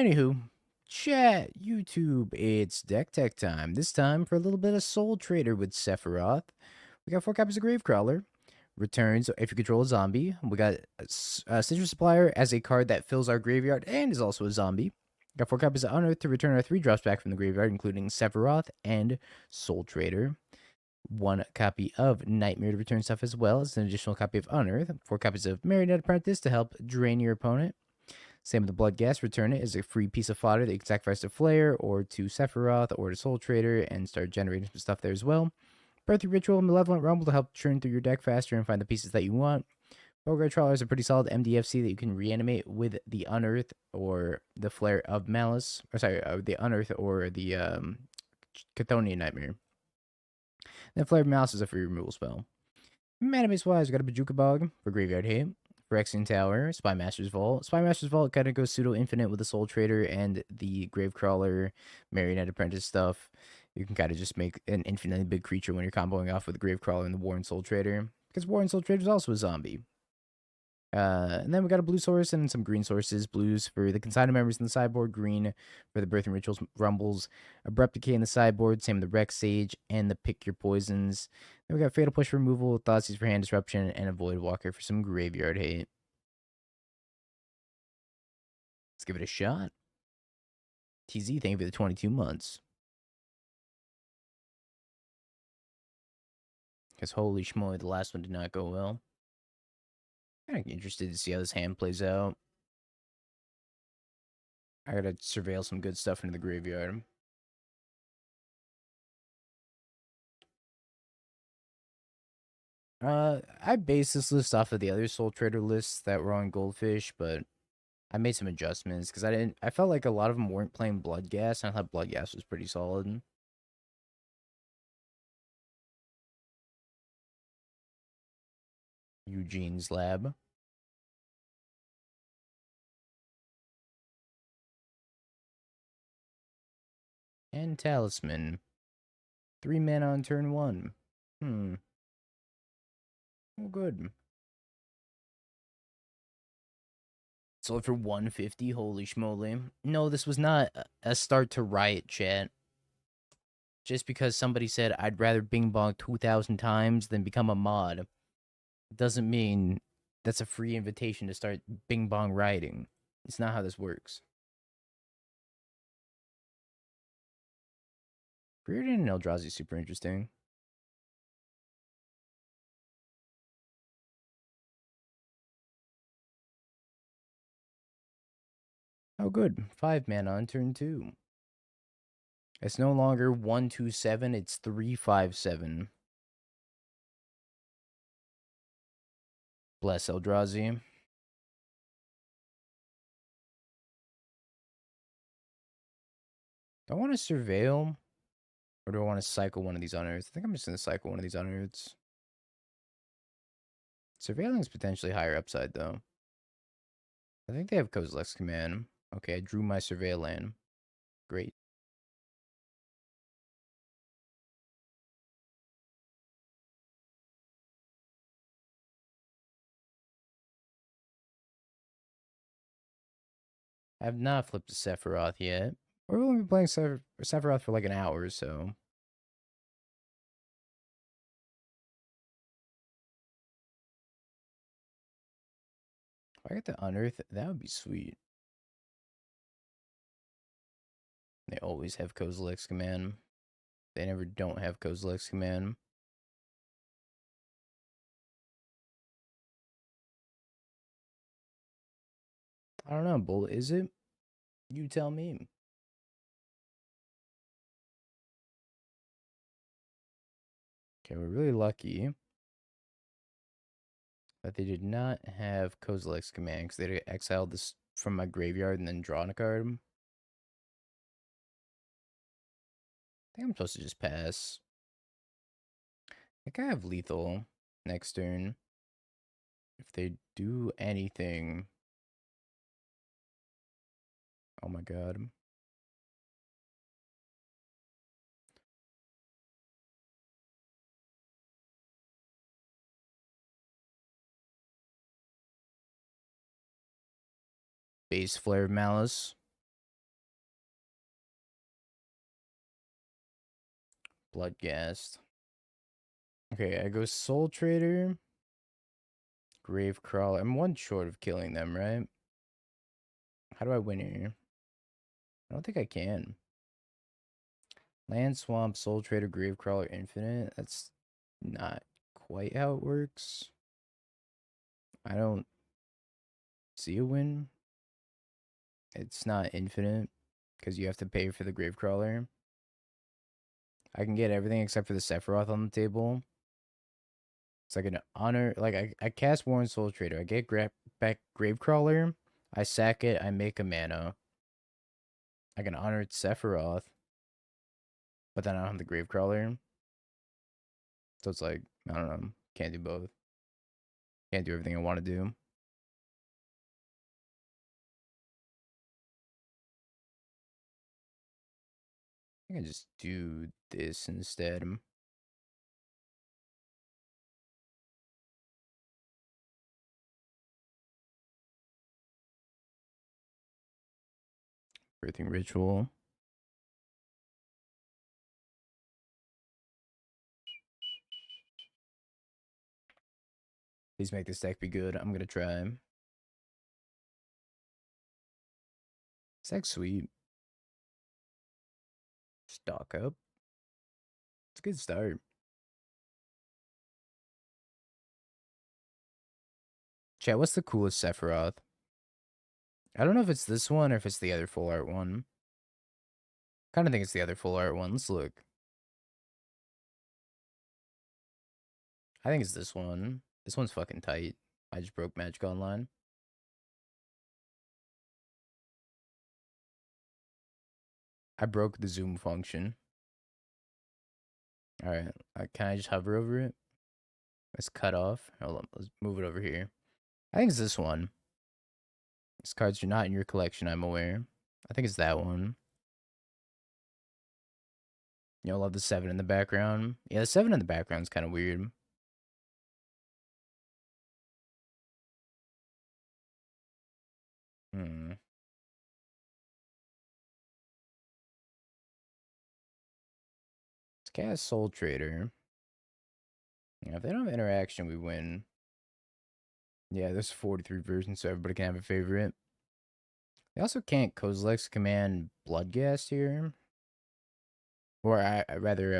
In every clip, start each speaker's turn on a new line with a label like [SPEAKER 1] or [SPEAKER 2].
[SPEAKER 1] Anywho, chat, YouTube, it's deck tech time. This time for a little bit of Soultrader with Sephiroth. We got 4 copies of Gravecrawler. Returns if you control a zombie. We got Citrus Supplier as a card that fills our graveyard and is also a zombie. Got 4 copies of Unearth to return our 3 drops back from the graveyard, including Sephiroth and Soultrader. 1 copy of Nightmare to return stuff as well as an additional copy of Unearth. 4 copies of Marionette Apprentice to help drain your opponent. Same with the Bloodghast. Return it as a free piece of fodder that you can sacrifice to Flare or to Sephiroth or to Soultrader and start generating some stuff there as well. Birthday Ritual, Malevolent Rumble to help churn through your deck faster and find the pieces that you want. Boggart Trawler is a pretty solid MDFC that you can reanimate with the Unearth or the Flare of Malice. Or sorry, the Unearth or the Chthonian Nightmare. Then Flare of Malice is a free removal spell. Mana base wise, we got a Bojuka Bog for Graveyard Hate. Phyrexian Tower, Spymaster's Vault. Spymaster's Vault kind of goes pseudo-infinite with the Soultrader and the Gravecrawler, Marionette Apprentice stuff. You can kind of just make an infinitely big creature when you're comboing off with the Gravecrawler and the Warren Soultrader. Because Warren Soultrader is also a zombie. And then we got a blue source and some green sources. Blues for the Consign members in the sideboard. Green for the Birthing Rituals Rumbles. Abrupt Decay in the sideboard. Same with the Reclamation Sage and the Pick Your Poisons. Then we got Fatal Push removal, Thoughtseize for hand disruption, and a Voidwalker for some graveyard hate. Let's give it a shot. TZ, thank you for the 22 months. Because holy schmoly, the last one did not go well. Kind of interested to see how this hand plays out. I gotta surveil some good stuff into the graveyard. I based this list off of the other Soultrader lists that were on Goldfish, but I made some adjustments because I felt like a lot of them weren't playing Bloodghast, and I thought Bloodghast was pretty solid. Eugene's Lab. And Talisman. 3 mana on turn 1. Oh, good. Sold for 150. Holy schmoly. No, this was not a start to Riot chat. Just because somebody said I'd rather Bing Bong 2,000 times than become a mod doesn't mean that's a free invitation to start Bing Bong rioting. It's not how this works. Reardon and Eldrazi is super interesting. Oh, good. 5 mana on turn 2. It's no longer 1/2/7, it's 3/5/7. Bless Eldrazi. Do I want to surveil? Or do I want to cycle one of these unearths? I think I'm just going to cycle one of these unearths. Surveilling is potentially higher upside, though. I think they have Kozilek's Command. Okay, I drew my surveil land. Great. I have not flipped to Sephiroth yet. We're only playing Sephiroth for like an hour or so. If I get the Unearth, that would be sweet. They always have Kozilek's Command. They never don't have Kozilek's Command. I don't know, Bull. Is it? You tell me. Okay, we're really lucky that they did not have Kozilek's Command because they exiled this from my graveyard and then drawn a card. I think I'm supposed to just pass. I think I have lethal next turn. If they do anything. Oh my god. Base Flare of Malice. Bloodghast. Okay, I go Soultrader, Gravecrawler. I'm one short of killing them, right? How do I win here? I don't think I can. Land Swamp, Soultrader, Gravecrawler, Infinite. That's not quite how it works. I don't see a win. It's not infinite because you have to pay for the Gravecrawler. I can get everything except for the Sephiroth on the table. It's like an honor. Like I cast Warren Soultrader. I get back Gravecrawler. I sack it. I make a mana. I can honor Sephiroth, but then I don't have the Gravecrawler. So it's like, I don't know. Can't do both. Can't do everything I want to do. I can just do this instead. Birthing Ritual. Please make this deck be good. I'm gonna try. This deck's sweet. Stock up. It's a good start. Chat, what's the coolest Sephiroth? I don't know if it's this one or if it's the other full art one. Kind of think it's the other full art one. Let's look. I think it's this one. This one's fucking tight. I just broke Magic Online. I broke the zoom function. Alright. Can I just hover over it? Let's cut off. Hold on. Let's move it over here. I think it's this one. These cards are not in your collection, I'm aware. I think it's that one. You'll love the 7 in the background. Yeah, the 7 in the background is kind of weird. Hmm. Let's cast Soultrader. Yeah, if they don't have interaction, we win. Yeah, there's 43 versions, so everybody can have a favorite. They also can't Kozilek's command Bloodghast here. Or I rather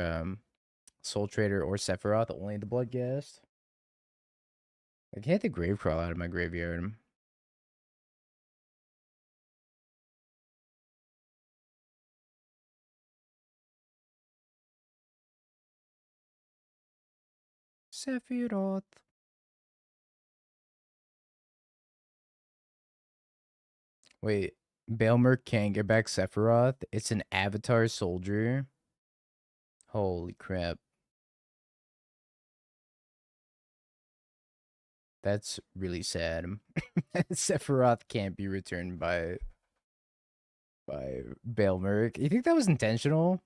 [SPEAKER 1] Soultrader or Sephiroth, only the Bloodghast. I can't get the Gravecrawler out of my graveyard. Sephiroth. Wait, Baelmer can't get back Sephiroth? It's an Avatar soldier? Holy crap. That's really sad. Sephiroth can't be returned by Baelmer. You think that was intentional?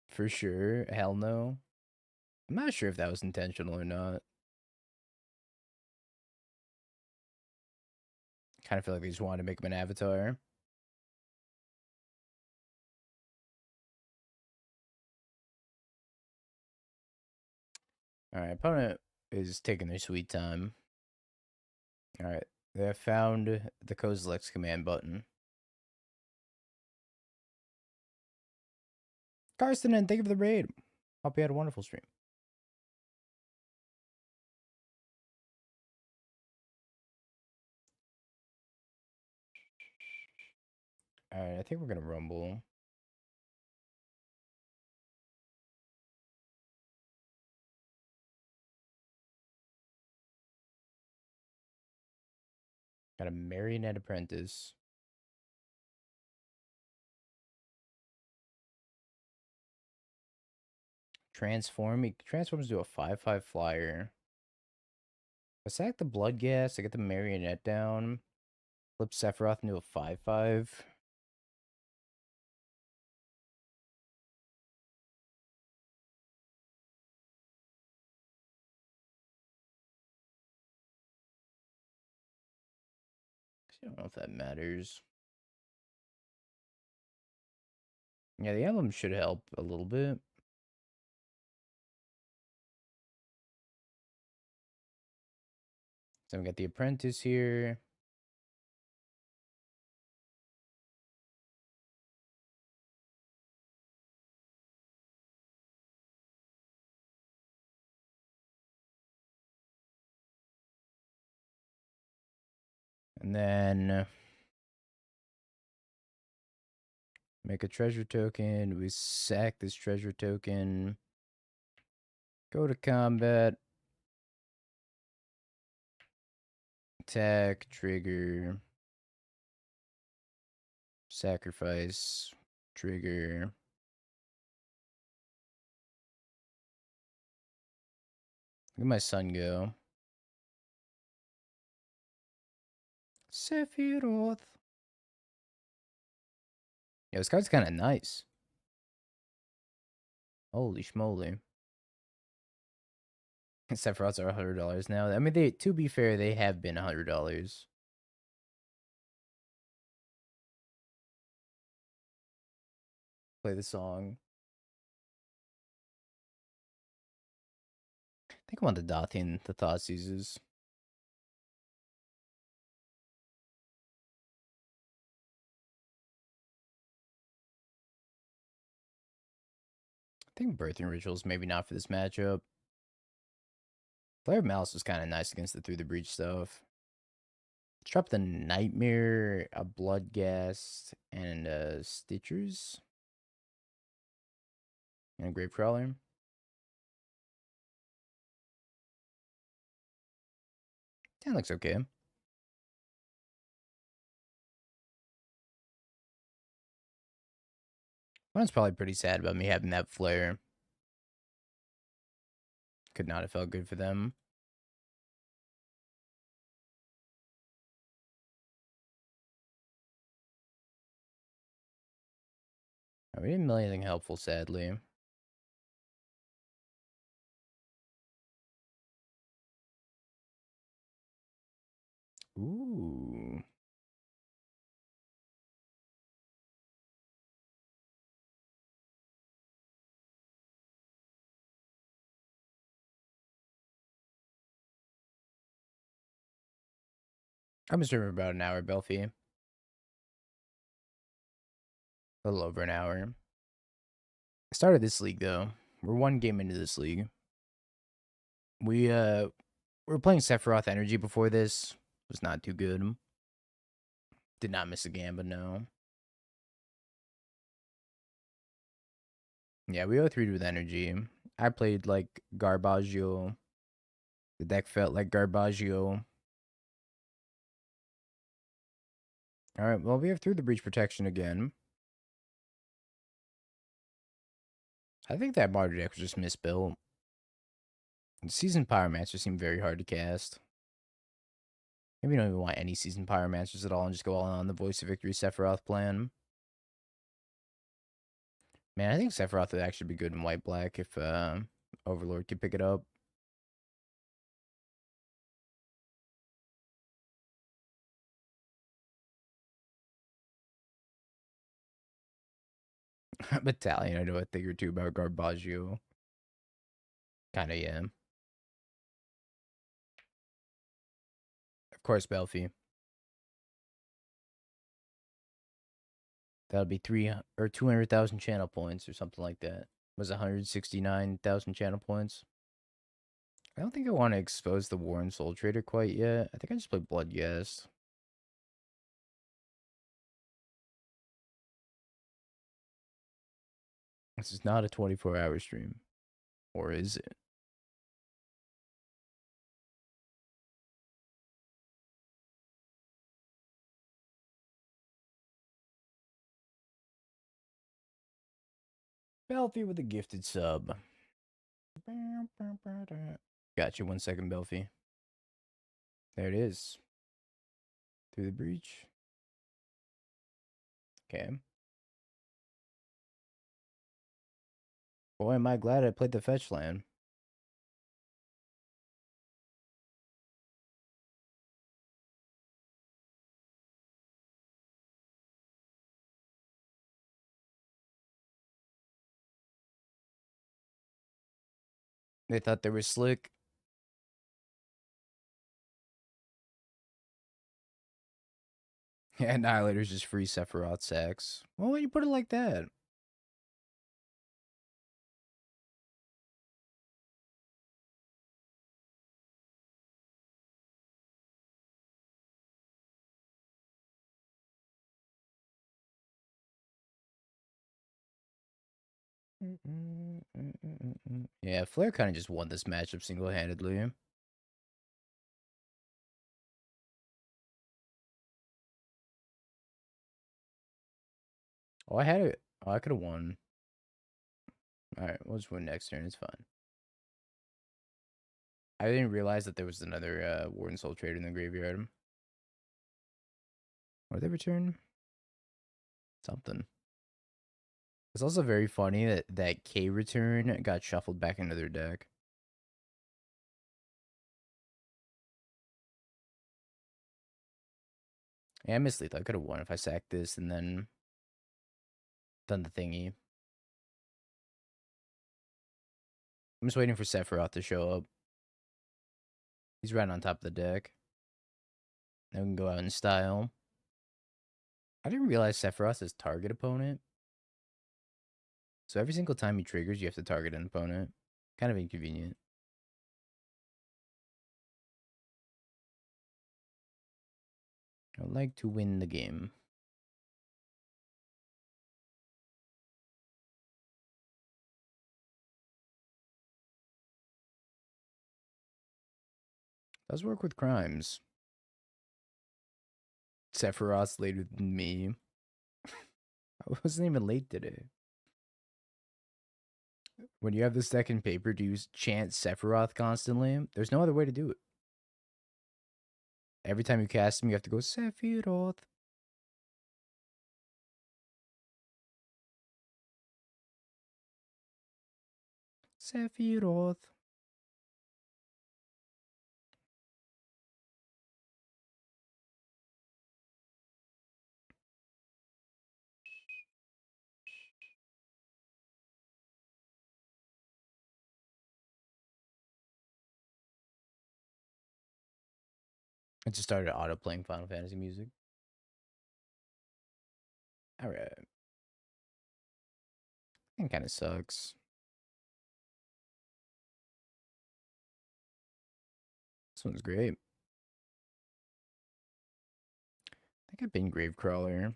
[SPEAKER 1] For sure. Hell no. I'm not sure if that was intentional or not. Kind of feel like they just wanted to make him an avatar. Alright, opponent is taking their sweet time. Alright, they have found the Kozilek's command button. Karsten, and thank you for the raid. Hope you had a wonderful stream. Alright, I think we're gonna rumble. Got a Marionette Apprentice. Transform. He transforms to a 5/5 flyer. I sack the Bloodghast. I get the Marionette down. Flip Sephiroth into a 5/5. I don't know if that matters. Yeah, the emblem should help a little bit. So we got the Apprentice here. And then make a treasure token. We sack this treasure token. Go to combat. Attack, trigger. Sacrifice, trigger. Look at my son go. Sephiroth. Yeah, this card's kind of nice. Holy schmoly. Sephiroths are $100 now. I mean, they, to be fair, they have been $100. Play the song. I think I want the Dauthi and the Thoughtseizes. I think Birthing Rituals, maybe not for this matchup. Flare of Malice was kind of nice against the Through the Breach stuff. Let's drop the Nightmare, a Bloodghast, and Stitchers. And a Gravecrawler. That looks okay. One's probably pretty sad about me having that flare. Could not have felt good for them. We didn't mill anything helpful, sadly. Ooh. I've been streaming about an hour, Belfie. A little over an hour. I started this league, though. We're one game into this league. We were playing Sephiroth Energy before this. Was not too good. Did not miss a game, but no. Yeah, we 0-3'd with Energy. I played like Garbaggio. The deck felt like Garbaggio. Alright, well, we have Through the Breach Protection again. I think that Martyr deck was just misbuilt. The Seasoned Pyromancer seemed very hard to cast. Maybe you don't even want any Seasoned Pyromancers at all and just go all on the Voice of Victory Sephiroth plan. Man, I think Sephiroth would actually be good in white-black if Overlord could pick it up. Battalion, I know a thing or two about Garbaggio. Kinda, yeah. Of course, Belfie. That'll be 200,000 channel points or something like that. Was 169,000 channel points. I don't think I want to expose the Warren Soultrader quite yet. I think I just play Bloodghast. This is not a 24-hour stream. Or is it? Belfie with a gifted sub. Got you. 1 second, Belfie. There it is. Through the Breach. Okay. Boy, am I glad I played the fetch land. They thought they were slick. Yeah, Annihilator's just free Sephiroth sacks. Well, why you put it like that? Yeah, Flare kind of just won this matchup single-handedly. Oh, I had it. Oh, I could have won. All right, we'll just win next turn. It's fine. I didn't realize that there was another Warren Soultrader in the graveyard. What did they return? Something. It's also very funny that that K return got shuffled back into their deck. Yeah, I missed lethal. I could have won if I sacked this and then done the thingy. I'm just waiting for Sephiroth to show up. He's right on top of the deck. Then we can go out in style. I didn't realize Sephiroth is target opponent. So every single time he triggers, you have to target an opponent. Kind of inconvenient. I would like to win the game. Does work with crimes. Sephiroth's later than me. I wasn't even late today. When you have this deck in paper, do you chant Sephiroth constantly? There's no other way to do it. Every time you cast him, you have to go Sephiroth. Sephiroth. I just started auto playing Final Fantasy music. Alright. It kind of sucks. This one's great. I think I've been Gravecrawler.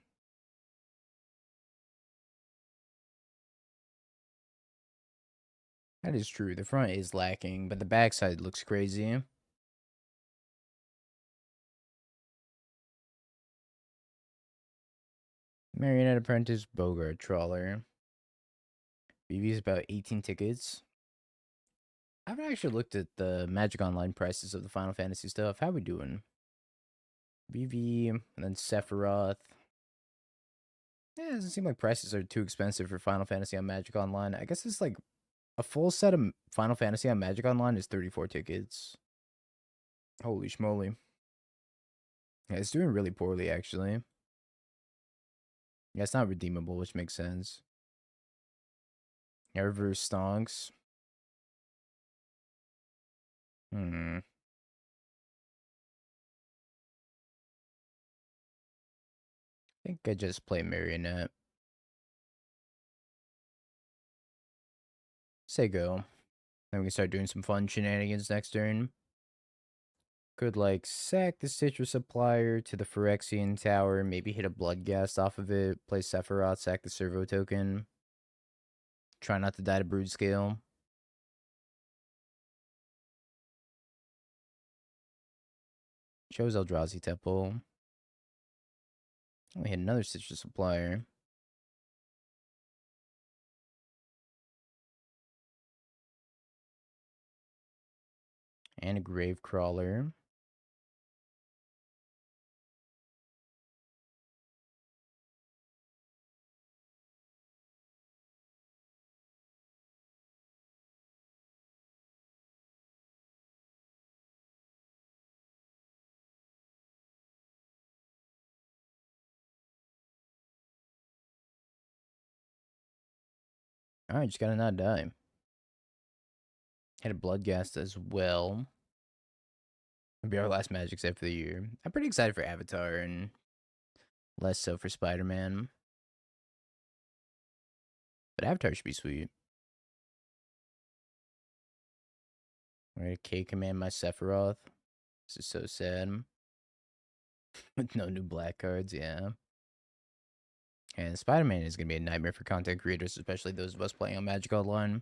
[SPEAKER 1] That is true. The front is lacking, but the backside looks crazy. Marionette Apprentice, Boggart, Trawler. BB is about 18 tickets. I haven't actually looked at the Magic Online prices of the Final Fantasy stuff. How we doing? BV, and then Sephiroth. Yeah, it doesn't seem like prices are too expensive for Final Fantasy on Magic Online. I guess it's like a full set of Final Fantasy on Magic Online is 34 tickets. Holy schmoly. Yeah, it's doing really poorly, actually. Yeah, it's not redeemable, which makes sense. Yeah, reverse stonks. I think I just play Marionette. Say go. Then we can start doing some fun shenanigans next turn. Could, like, sack the Citrus Supplier to the Phyrexian Tower, maybe hit a Bloodghast off of it, play Sephiroth, sack the Servo token. Try not to die to Brood Scale. Shows Eldrazi Temple. We hit another Citrus Supplier. And a Gravecrawler. Alright, just gotta not die. Had a Bloodghast as well. It'll be our last Magic set for the year. I'm pretty excited for Avatar and less so for Spider-Man. But Avatar should be sweet. Alright, K command my Sephiroth. This is so sad. With no new black cards, yeah. And Spider-Man is going to be a nightmare for content creators, especially those of us playing on Magic Online.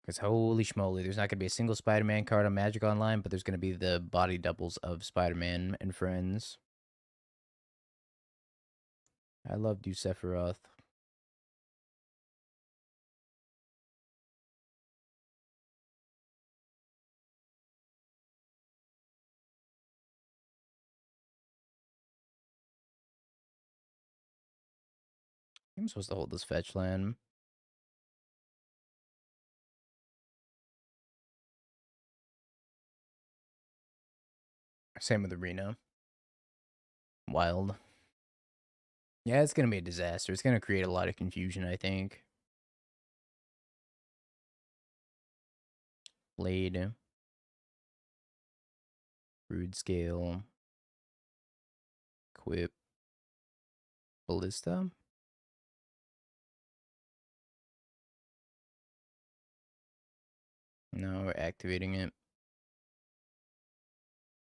[SPEAKER 1] Because holy schmoly, there's not going to be a single Spider-Man card on Magic Online, but there's going to be the body doubles of Spider-Man and friends. I love you, Sephiroth. I'm supposed to hold this fetch land. Same with Arena. Wild. Yeah, it's going to be a disaster. It's going to create a lot of confusion, I think. Blade. Rude Scale. Quip. Ballista. No, we're activating it.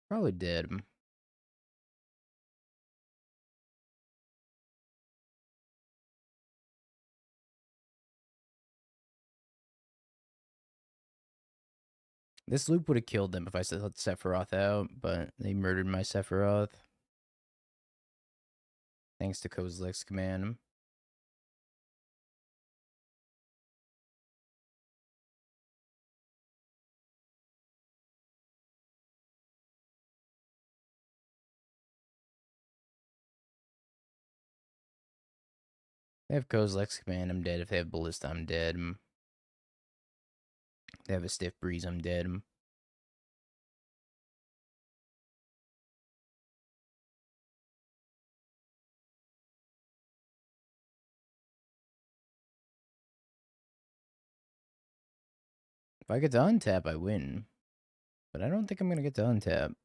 [SPEAKER 1] Probably dead. This loop would have killed them if I let Sephiroth out, but they murdered my Sephiroth. Thanks to Kozilek's command. They have Kozilek's command, I'm dead. If they have Ballista, I'm dead. They have a Stiff Breeze, I'm dead. If I get to untap, I win. But I don't think I'm going to get to untap.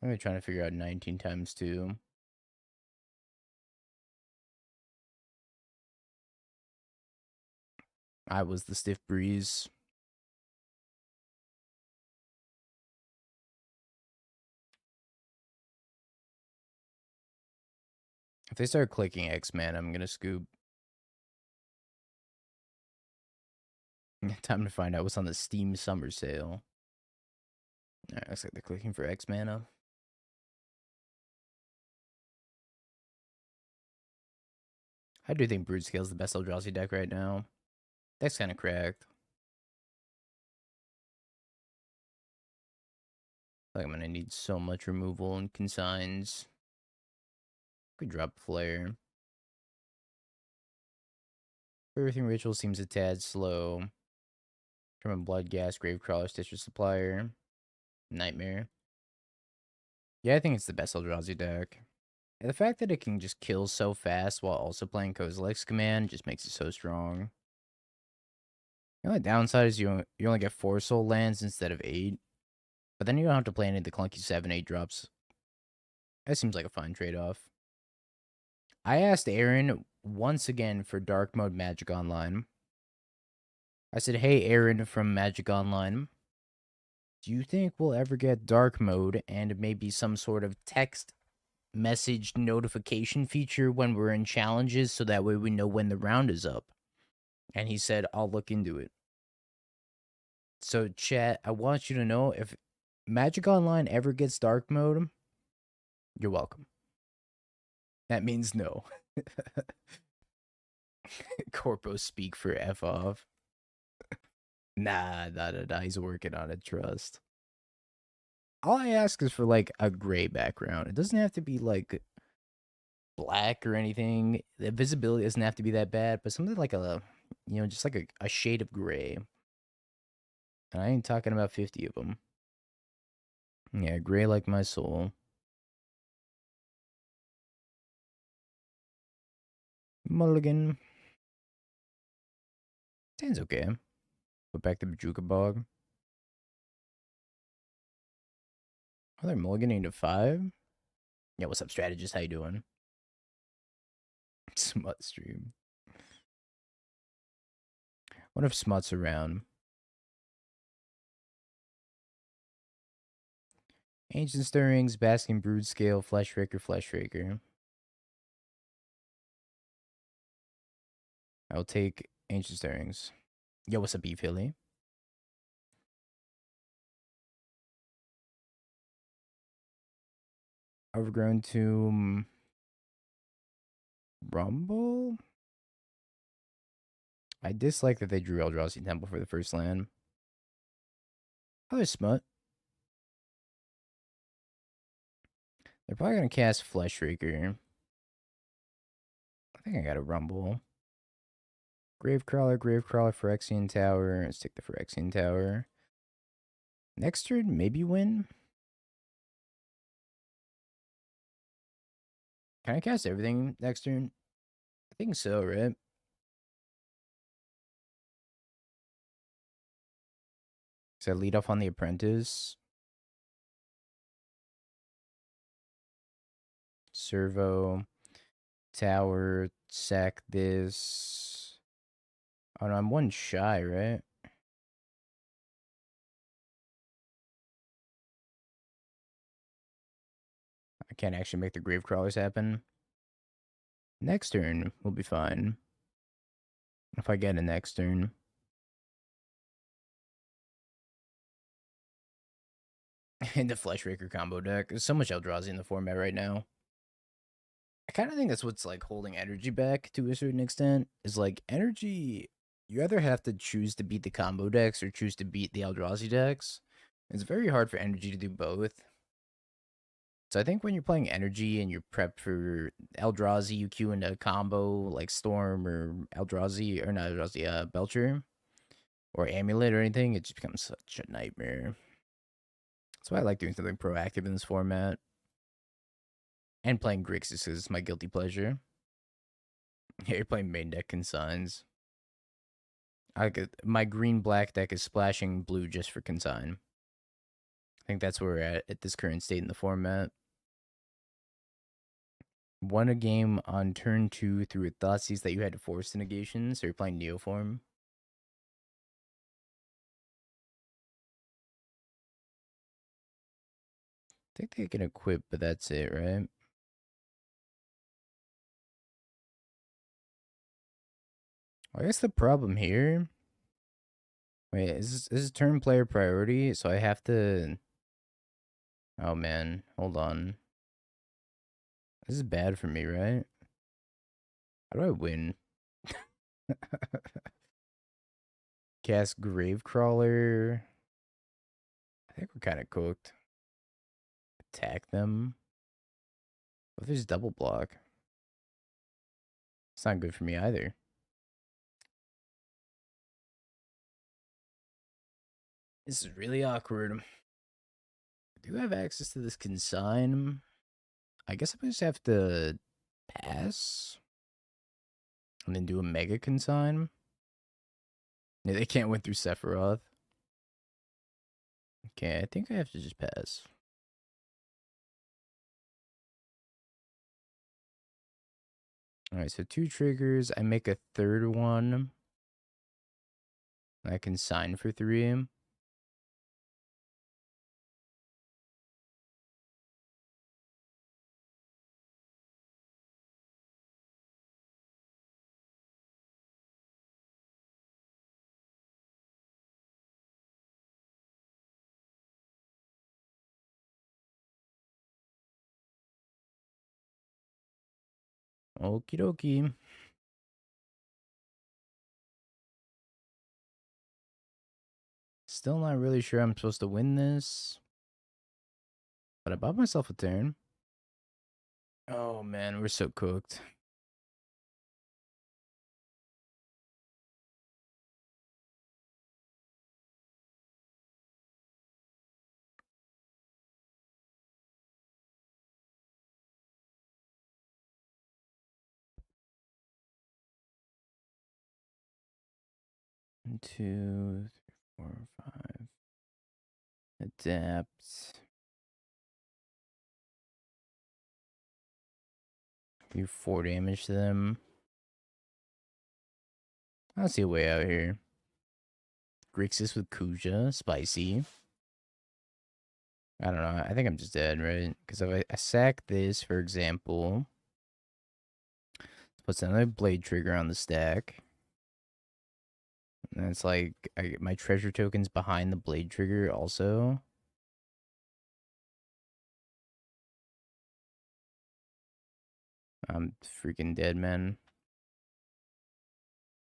[SPEAKER 1] I'm trying to figure out 19 times 2. I was the Stiff Breeze. If they start clicking X-Man, I'm going to scoop. Time to find out what's on the Steam Summer Sale. Alright, looks like they're clicking for X-Mana. I do think Brood Scale is the best Eldrazi deck right now. Deck's kind of cracked. Like I'm gonna need so much removal and consigns. Could drop Flare. Everything Ritual seems a tad slow. From Bloodghast, Gravecrawler, Stitcher Supplier, Nightmare. Yeah, I think it's the best Eldrazi deck. And the fact that it can just kill so fast while also playing Kozilek's command just makes it so strong. The only downside is you only get 4 soul lands instead of 8. But then you don't have to play any of the clunky 7-8 drops. That seems like a fine trade-off. I asked Aaron once again for Dark Mode Magic Online. I said, hey, Aaron from Magic Online, do you think we'll ever get Dark Mode and maybe some sort of text message notification feature when we're in challenges so that way we know when the round is up? And he said, I'll look into it. So, chat, I want you to know if Magic Online ever gets Dark Mode, you're welcome. That means no. Corpo speak for F off. Nah, he's working on it, trust. All I ask is for, like, a gray background. It doesn't have to be, like, black or anything. The visibility doesn't have to be that bad, but something like just like a shade of gray. And I ain't talking about 50 of them. Yeah, gray like my soul. Mulligan. Sounds okay. Put back the Bojuka Bog. Oh, they're mulliganing to 5? Yeah, what's up, strategist? How you doing? Smut stream. What if Smut's around? Ancient Stirrings, Basking Brood Scale, Flesh Raker, Flesh Raker. I'll take Ancient Stirrings. Yo, what's up, Beef Hilly? Overgrown Tomb. Rumble? I dislike that they drew Eldrazi Temple for the first land. Oh, there's Smut. They're probably going to cast Flesh Raker. I think I got a Rumble. Gravecrawler, Phyrexian Tower. Let's take the Phyrexian Tower. Next turn, maybe win. Can I cast everything next turn? I think so, right? So I lead off on the Apprentice. Servo. Tower. Sack this. Oh no, I'm one shy, right? I can't actually make the Gravecrawlers happen. Next turn will be fine. If I get a next turn. In the Flesh Raker combo deck. There's so much Eldrazi in the format right now. I kind of think that's what's like holding energy back to a certain extent. Is like energy, you either have to choose to beat the combo decks or choose to beat the Eldrazi decks. It's very hard for energy to do both. So I think when you're playing energy and you're prepped for Eldrazi, you queue into a combo like Storm or Eldrazi, or not Eldrazi, Belcher or Amulet or anything, it just becomes such a nightmare. That's why I like doing something proactive in this format. And playing Grixis is my guilty pleasure. Yeah, you're playing main deck Consigns. My green-black deck is splashing blue just for Consign. I think that's where we're at this current state in the format. Won a game on turn 2 through a Thoughtseize that you had to force the negation, so you're playing Neoform. I think they can equip, but that's it, right? I guess the problem here... Wait, is this turn player priority? So I have to... Oh man, hold on. This is bad for me, right? How do I win? Cast Gravecrawler. I think we're kind of cooked. Attack them. What if there's double block? It's not good for me either. This is really awkward. I do have access to this Consign. I guess I just have to pass. And then do a Mega Consign. Yeah, they can't win through Sephiroth. Okay, I think I have to just pass. Alright, so 2 triggers. I make a third one. I consign for 3. Okie dokie. Still not really sure I'm supposed to win this. But I bought myself a turn. Oh man, we're so cooked. 1, 2, 3, 4, 5. Adapt. Do 4 damage to them. I don't see a way out here. Grixis with Kuja. Spicy. I don't know. I think I'm just dead, right? Because if I sack this, for example, puts another blade trigger on the stack. And it's like I get my treasure tokens behind the blade trigger also. I'm freaking dead, man.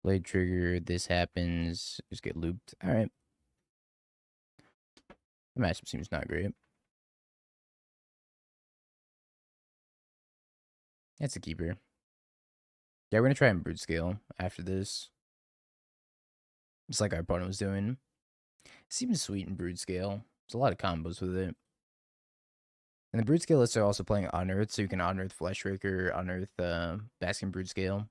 [SPEAKER 1] Blade trigger, this happens. Just get looped. Alright. The matchup seems not great. That's a keeper. Yeah, we're gonna try and brute scale after this. Just like our opponent was doing. It seems sweet in brute scale. There's a lot of combos with it. And the brute scale lists are also playing Unearth, so you can Unearth Fleshraker, Unearth Basking Brute Scale.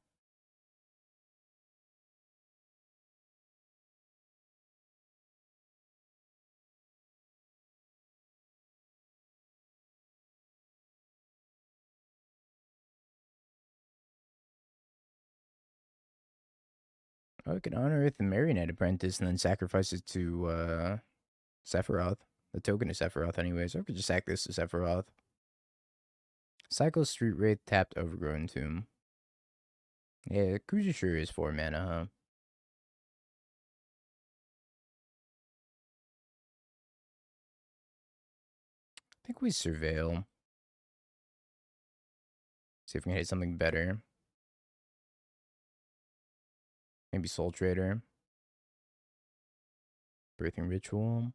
[SPEAKER 1] Oh, we can Unearth the Marionette Apprentice and then sacrifice it to Sephiroth. The token of Sephiroth anyways. Or we could just sack this to Sephiroth. Cycle Street Wraith tapped Overgrown Tomb. Yeah, Kuja sure is 4 mana, huh? I think we Surveil. See if we can hit something better. Maybe Soultrader. Birthing Ritual.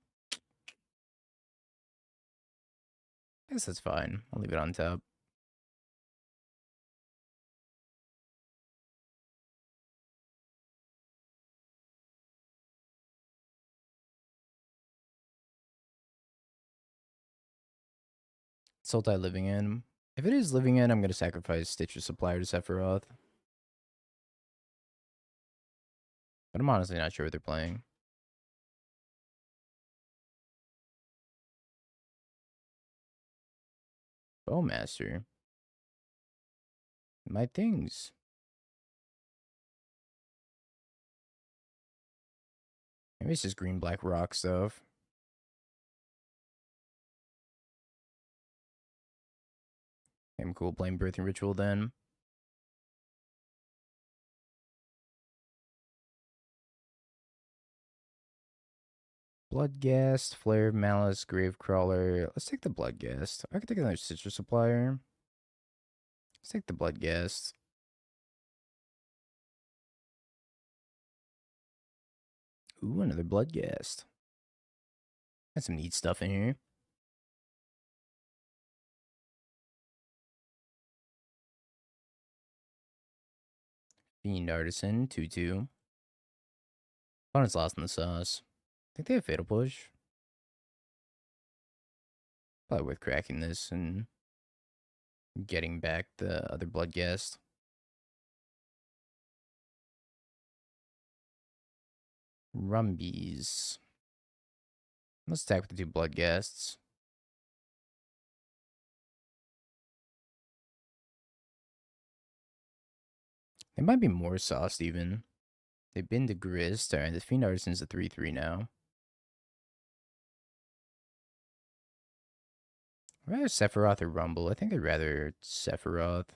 [SPEAKER 1] I guess that's fine. I'll leave it on top. Sultai Living In. If it is Living In, I'm going to sacrifice Stitcher Supplier to Sephiroth. But I'm honestly not sure what they're playing. Bowmaster. My things. Maybe it's just green-black rock stuff. I'm cool playing Birthing Ritual then. Bloodghast, Flare of Malice, Gravecrawler. Let's take the Bloodghast. I could take another Citrus Supplier. Let's take the Bloodghast. Ooh, another Bloodghast. Got some neat stuff in here. Fiend Artisan, 2/2. Opponent's lost in the sauce. I think they have Fatal Push. Probably worth cracking this and getting back the other Bloodghast. Rumbies. Let's attack with the 2 Bloodghasts. They might be more sauced even. They've been to Grist. Alright, the Fiend Artisan's a 3/3 now. I'd rather Sephiroth or Rumble. I think I'd rather Sephiroth.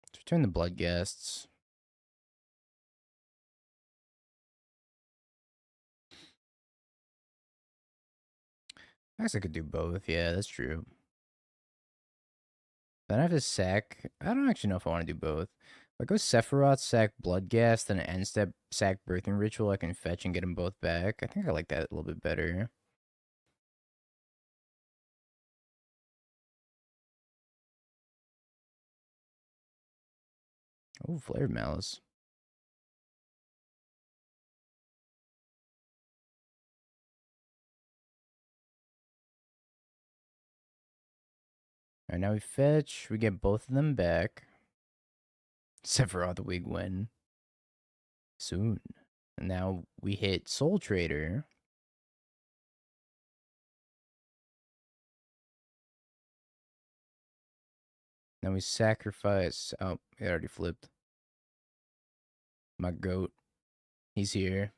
[SPEAKER 1] Let's return the Bloodghasts. I guess I could do both. Yeah, that's true. Then I have to sack. I don't actually know if I want to do both. If I go Sephiroth, sack Bloodghast, then end step sack Birthing Ritual, I can fetch and get them both back. I think I like that a little bit better. Oh, Flare of Malice. Alright, now we fetch. We get both of them back. Sephiroth, the big win. soon. And now we hit Soultrader. Then we sacrifice. Oh, it already flipped. My goat. He's here.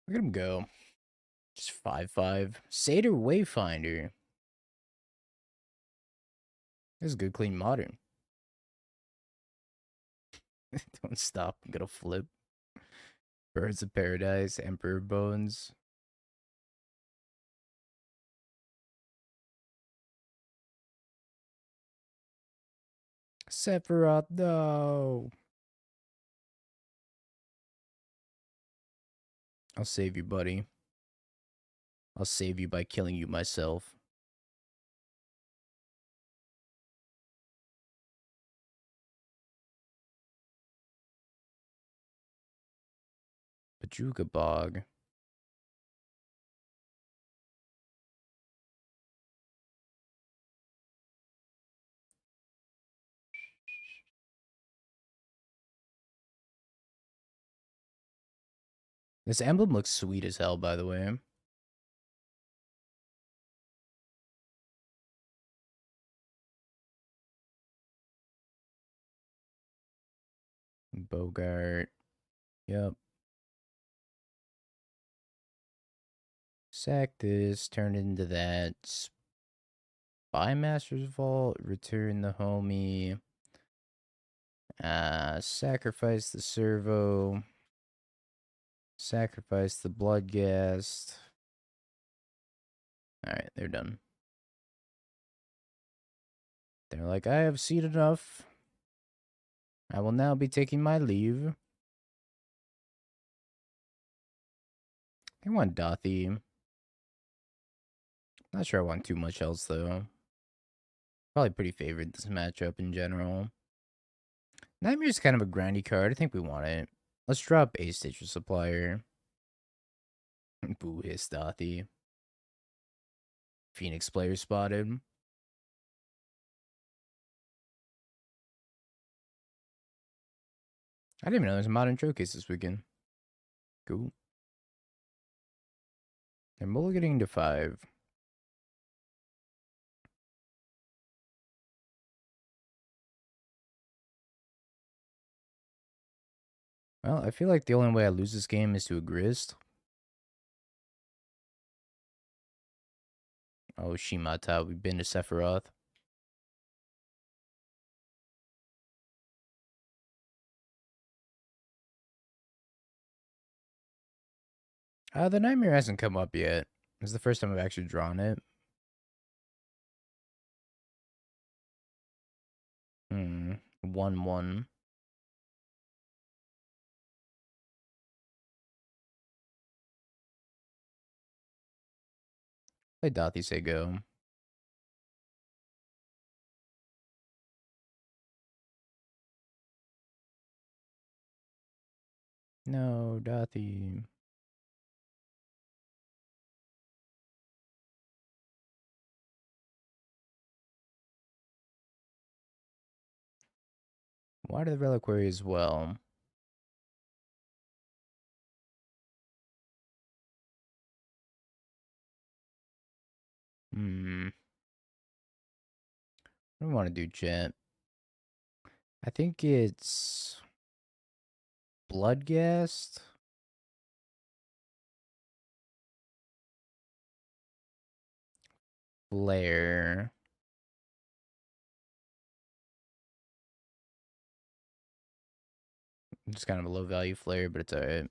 [SPEAKER 1] Look at him go. Just 5/5. Satyr Wayfinder. This is good, clean, modern. Don't stop. I'm gonna flip. Birds of Paradise. Emperor Bones. Sephiroth, no. I'll save you, buddy. I'll save you by killing you myself. Bojuka Bog. This emblem looks sweet as hell, by the way. Boggart. Yep. Sack this, turn it into that. Spymaster's Vault, return the homie. Sacrifice the servo. Sacrifice the Bloodghast. Alright, they're done. They're like, I have seen enough. I will now be taking my leave. I want Dauthi. Not sure I want too much else, though. Probably pretty favored this matchup in general. Nightmare's kind of a grindy card. I think we want it. Let's drop a Stitcher Supplier. Boo hiss Dauthi. Phoenix player spotted. I didn't even know there's a modern showcase this weekend. Cool. They're mulliganing to 5. Well, I feel like the only way I lose this game is to a grist. Oh, Shimata, we've been to Sephiroth. The Nightmare hasn't come up yet. This is the first time I've actually drawn it. 1/1. Play Dauthi say go. No, Dauthi. Why did the Reliquary as well? What do I want to do, chat? I think it's Bloodghast. Flare. Just kind of a low value flare, but it's alright.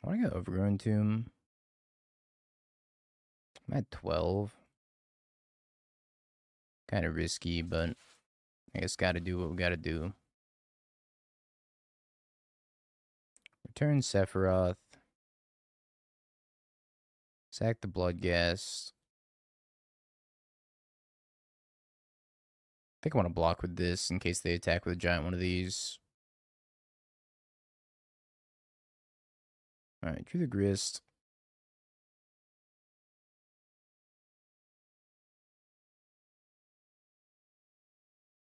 [SPEAKER 1] I want to go Overgrown Tomb. I'm at 12. Kind of risky, but I guess gotta do what we gotta do. Return Sephiroth. Sack the Bloodghast. I think I want to block with this in case they attack with a giant one of these. Alright, drew the grist.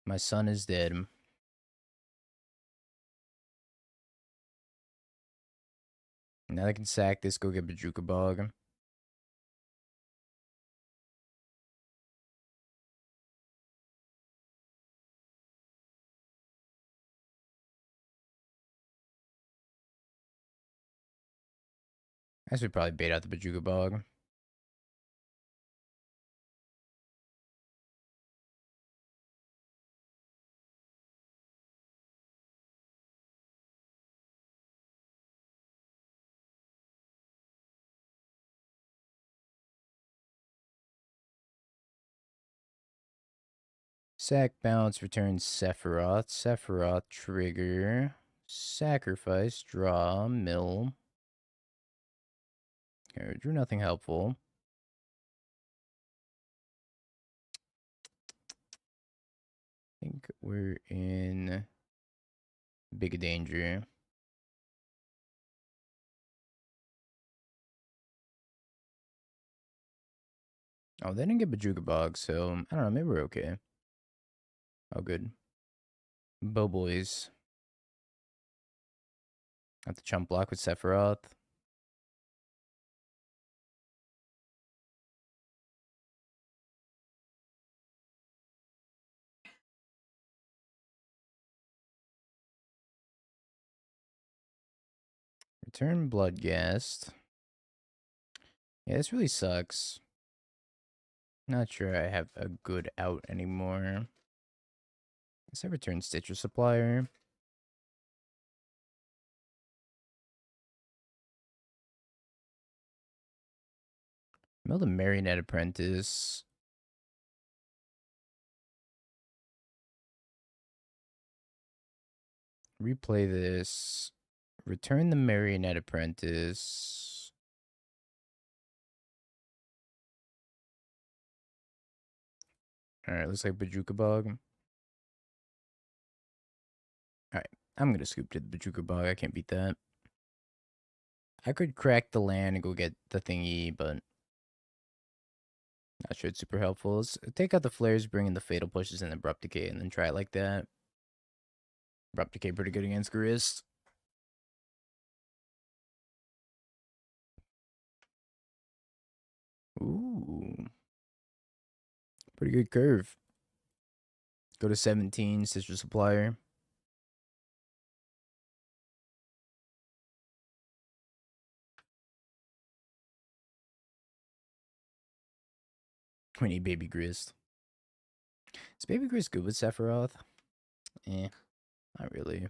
[SPEAKER 1] My son is dead. Now I can sack this, go get Bojuka Bog. I should probably bait out the Bojuka Bog. Sack bounce, return Sephiroth. Sephiroth trigger. Sacrifice, draw, mill. Okay, drew nothing helpful. I think we're in big danger. Oh, they didn't get Bojuka Bog, so I don't know, maybe we're okay. Oh, good. Bow boys. Have to chump block with Sephiroth. Return Bloodghast. Yeah, this really sucks. Not sure I have a good out anymore. Guess I return Stitcher Supplier. Mill the Marionette Apprentice. Replay this. Return the Marionette Apprentice. Alright, looks like Bojuka Bog. Alright, I'm gonna scoop to the Bojuka Bog. I can't beat that. I could crack the land and go get the thingy, but not sure it's super helpful. Let's take out the flares, bring in the fatal pushes and abrupt decay, and then try it like that. Abrupt decay pretty good against Grist. Ooh. Pretty good curve. Go to 17, Sister Supplier. We need Baby Grist. Is Baby Grist good with Sephiroth? Eh, not really.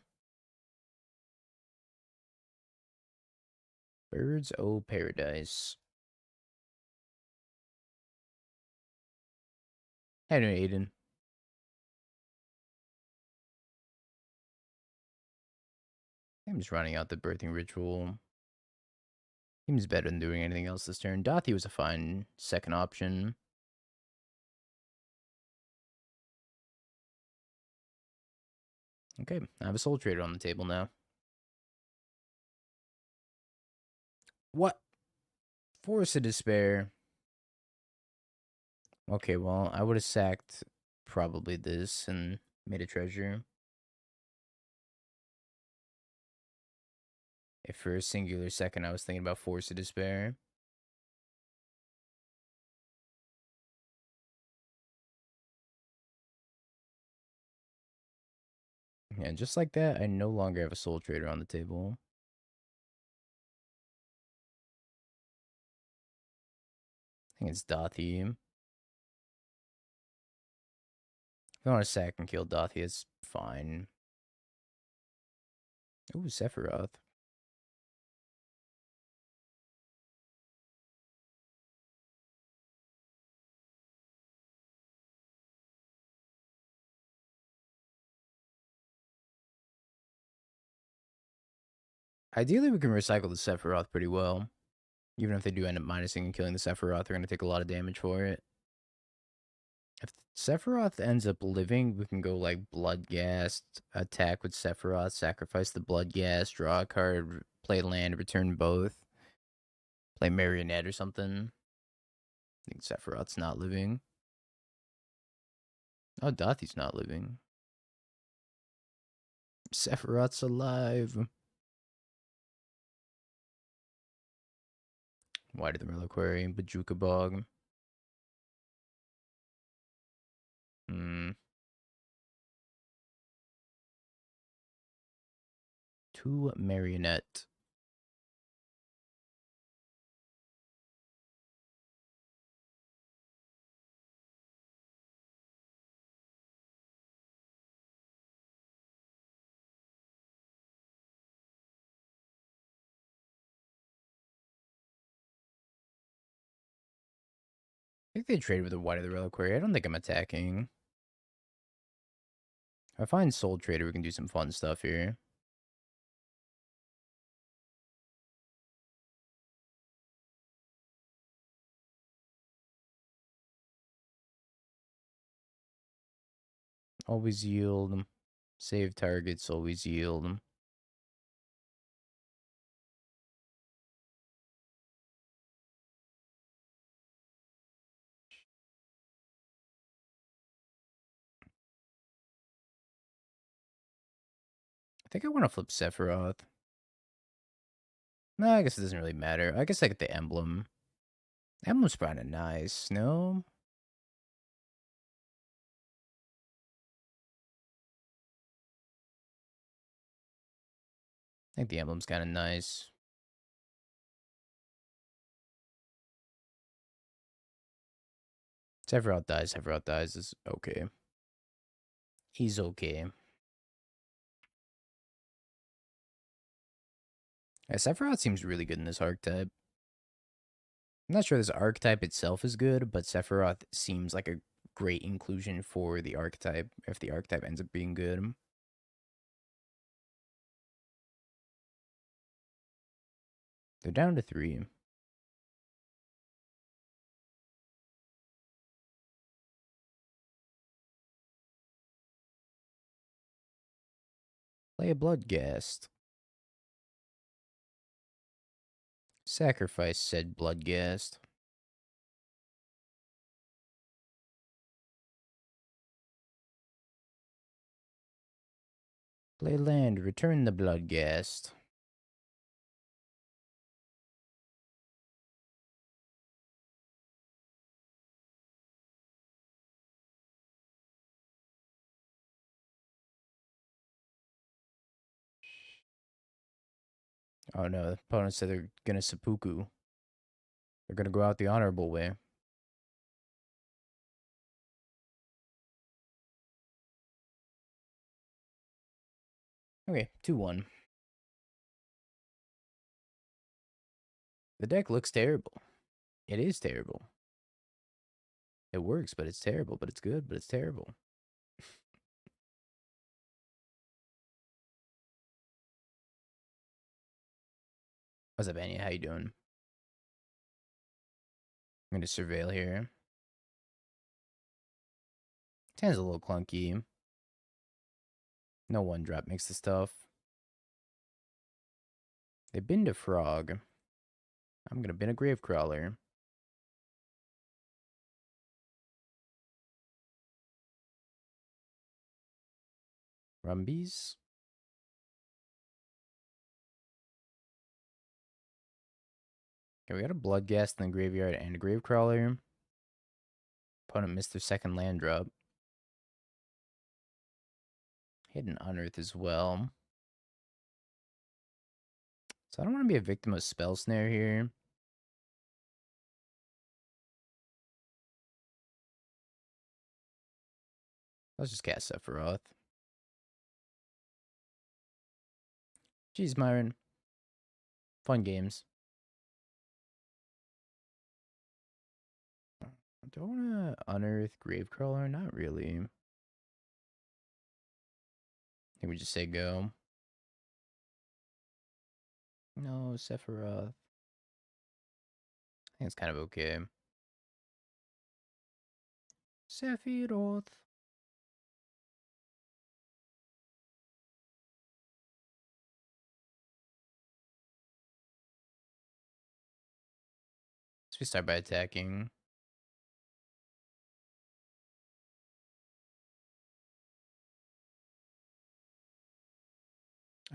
[SPEAKER 1] Birds O Paradise. How do Aiden? I'm just running out the birthing ritual. Seems better than doing anything else this turn. Dauthi was a fine second option. Okay, I have a Soultrader on the table now. What? Force of Despair. Okay, well, I would have sacked probably this and made a treasure. If for a singular second I was thinking about Force of Despair. Yeah, just like that, I no longer have a Soultrader on the table. I think it's Dauthi. If I want to sack and kill Dauthi, it's fine. Ooh, Sephiroth. Ideally, we can recycle the Sephiroth pretty well. Even if they do end up minusing and killing the Sephiroth, they're going to take a lot of damage for it. If Sephiroth ends up living, we can go like Bloodghast, attack with Sephiroth, sacrifice the Bloodghast, draw a card, play land, return both. Play Marionette or something. I think Sephiroth's not living. Oh, Dauthi's not living. Sephiroth's alive. Watery Reliquary, Bojuka Bog. Hmm. 2 Marionette. I think they trade with a Watery Reliquary. I don't think I'm attacking. If I find Soultrader, we can do some fun stuff here. Always yield. Save targets, always yield. I think I want to flip Sephiroth. No, I guess it doesn't really matter. I guess I get the emblem. Emblem's kind of nice, no? I think the emblem's kind of nice. Sephiroth dies. Sephiroth dies is okay. He's okay. Yeah, Sephiroth seems really good in this archetype. I'm not sure this archetype itself is good, but Sephiroth seems like a great inclusion for the archetype if the archetype ends up being good. They're down to 3. Play a Bloodghast. Sacrifice said Bloodghast. Play land, return the Bloodghast. Oh no, the opponent said they're gonna seppuku. They're gonna go out the honorable way. Okay, 2-1. The deck looks terrible. It is terrible. It works, but it's terrible. But it's good, but it's terrible. What's up, Anya? How you doing? I'm gonna surveil here. 10's a little clunky. No 1-drop makes the stuff. They bin to Frog. I'm gonna bin a Gravecrawler. Rumbies. Okay, we got a Bloodghast in the graveyard and a Gravecrawler. Opponent missed their second land drop. Hit an Unearth as well. So I don't want to be a victim of Spell Snare here. Let's just cast Sephiroth. Jeez, Myron. Fun games. Do I want to Unearth Gravecrawler? Not really. I think we just say go. No, Sephiroth. I think it's kind of okay. Sephiroth. So we start by attacking.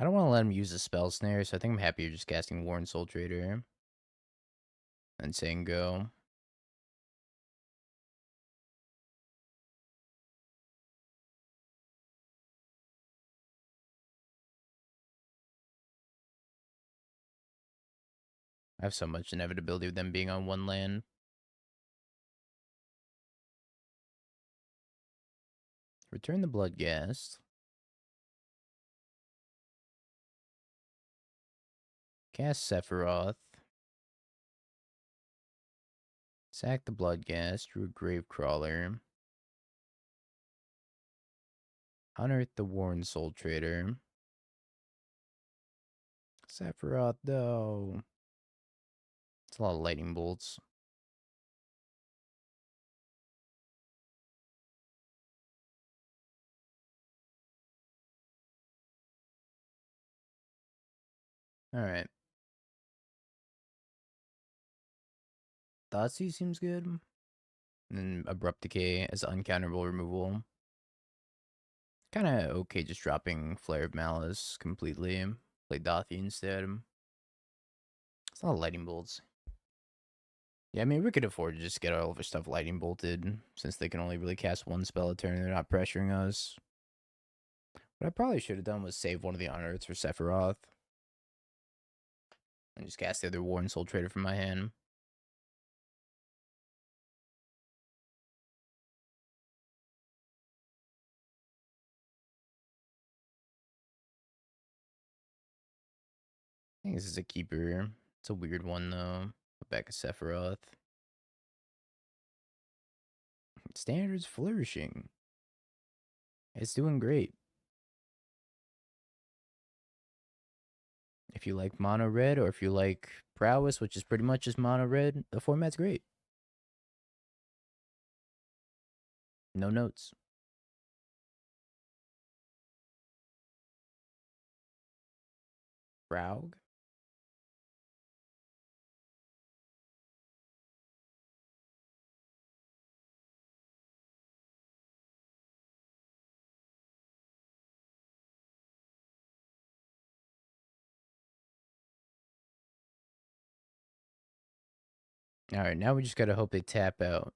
[SPEAKER 1] I don't want to let him use the spell snare, so I think I'm happier just casting Warren Soultrader and saying go. I have so much inevitability of them being on one land. Return the Bloodghast. Cast Sephiroth. Sack the Bloodghast. Drew a Gravecrawler. Unearth the Warren Soultrader. Sephiroth, though. It's a lot of lightning bolts. Alright. Thoughtseize seems good. And then Abrupt Decay as uncounterable removal. Kind of okay just dropping Flare of Malice completely. Play Dauthi instead. It's a lot of lightning bolts. Yeah, I mean, we could afford to just get all of our stuff lightning bolted, since they can only really cast one spell a turn. They're not pressuring us. What I probably should have done was save one of the Unearths for Sephiroth. And just cast the other Warren Soultrader from my hand. I think this is a keeper. It's a weird one, though. Put back a Sephiroth. Standard's flourishing. It's doing great. If you like mono red, or if you like prowess, which is pretty much just mono red, the format's great. No notes. Raug. Alright, now we just gotta hope they tap out.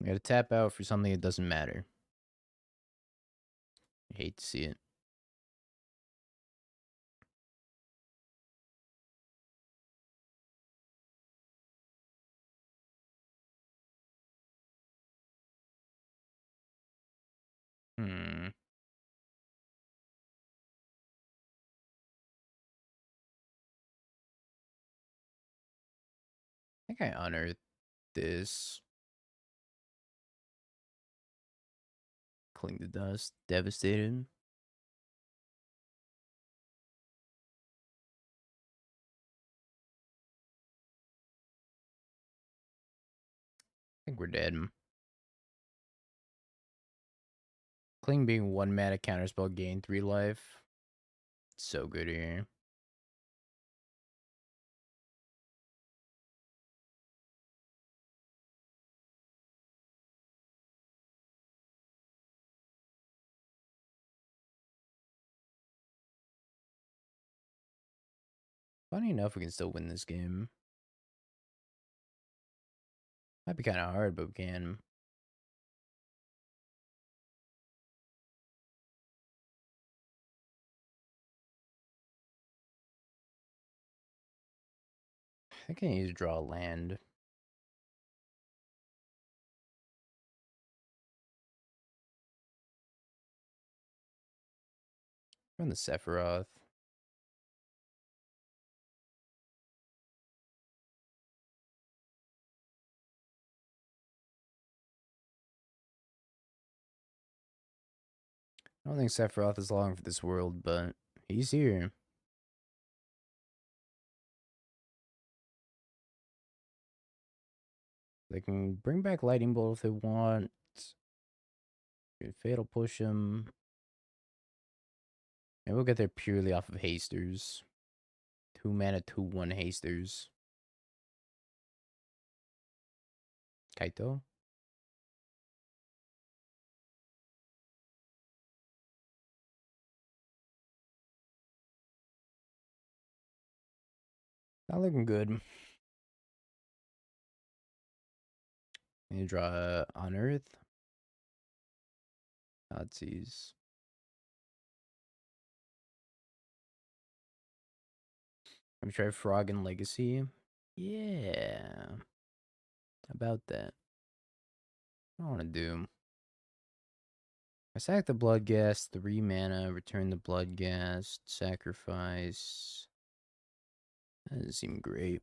[SPEAKER 1] We gotta tap out for something that doesn't matter. I hate to see it. Hmm. I think I unearthed this. Cling to dust. Devastated. I think we're dead. Cling being 1 mana counterspell, gain 3 life. So good here. Funny enough, we can still win this game. Might be kind of hard, but we can. I think I need to draw a land. Run the Sephiroth. I don't think Sephiroth is long for this world, but he's here. They can bring back Lightning Bolt if they want. Fatal push him. And we'll get there purely off of hasters. 2 mana, 2/1 hasters. Kaito. Not looking good. Need to draw Unearth. Thoughtseize. Let me try Frog and Legacy. Yeah. How about that? What I want to do. I sack the Bloodghast, 3 mana, return the Bloodghast, sacrifice. That doesn't seem great.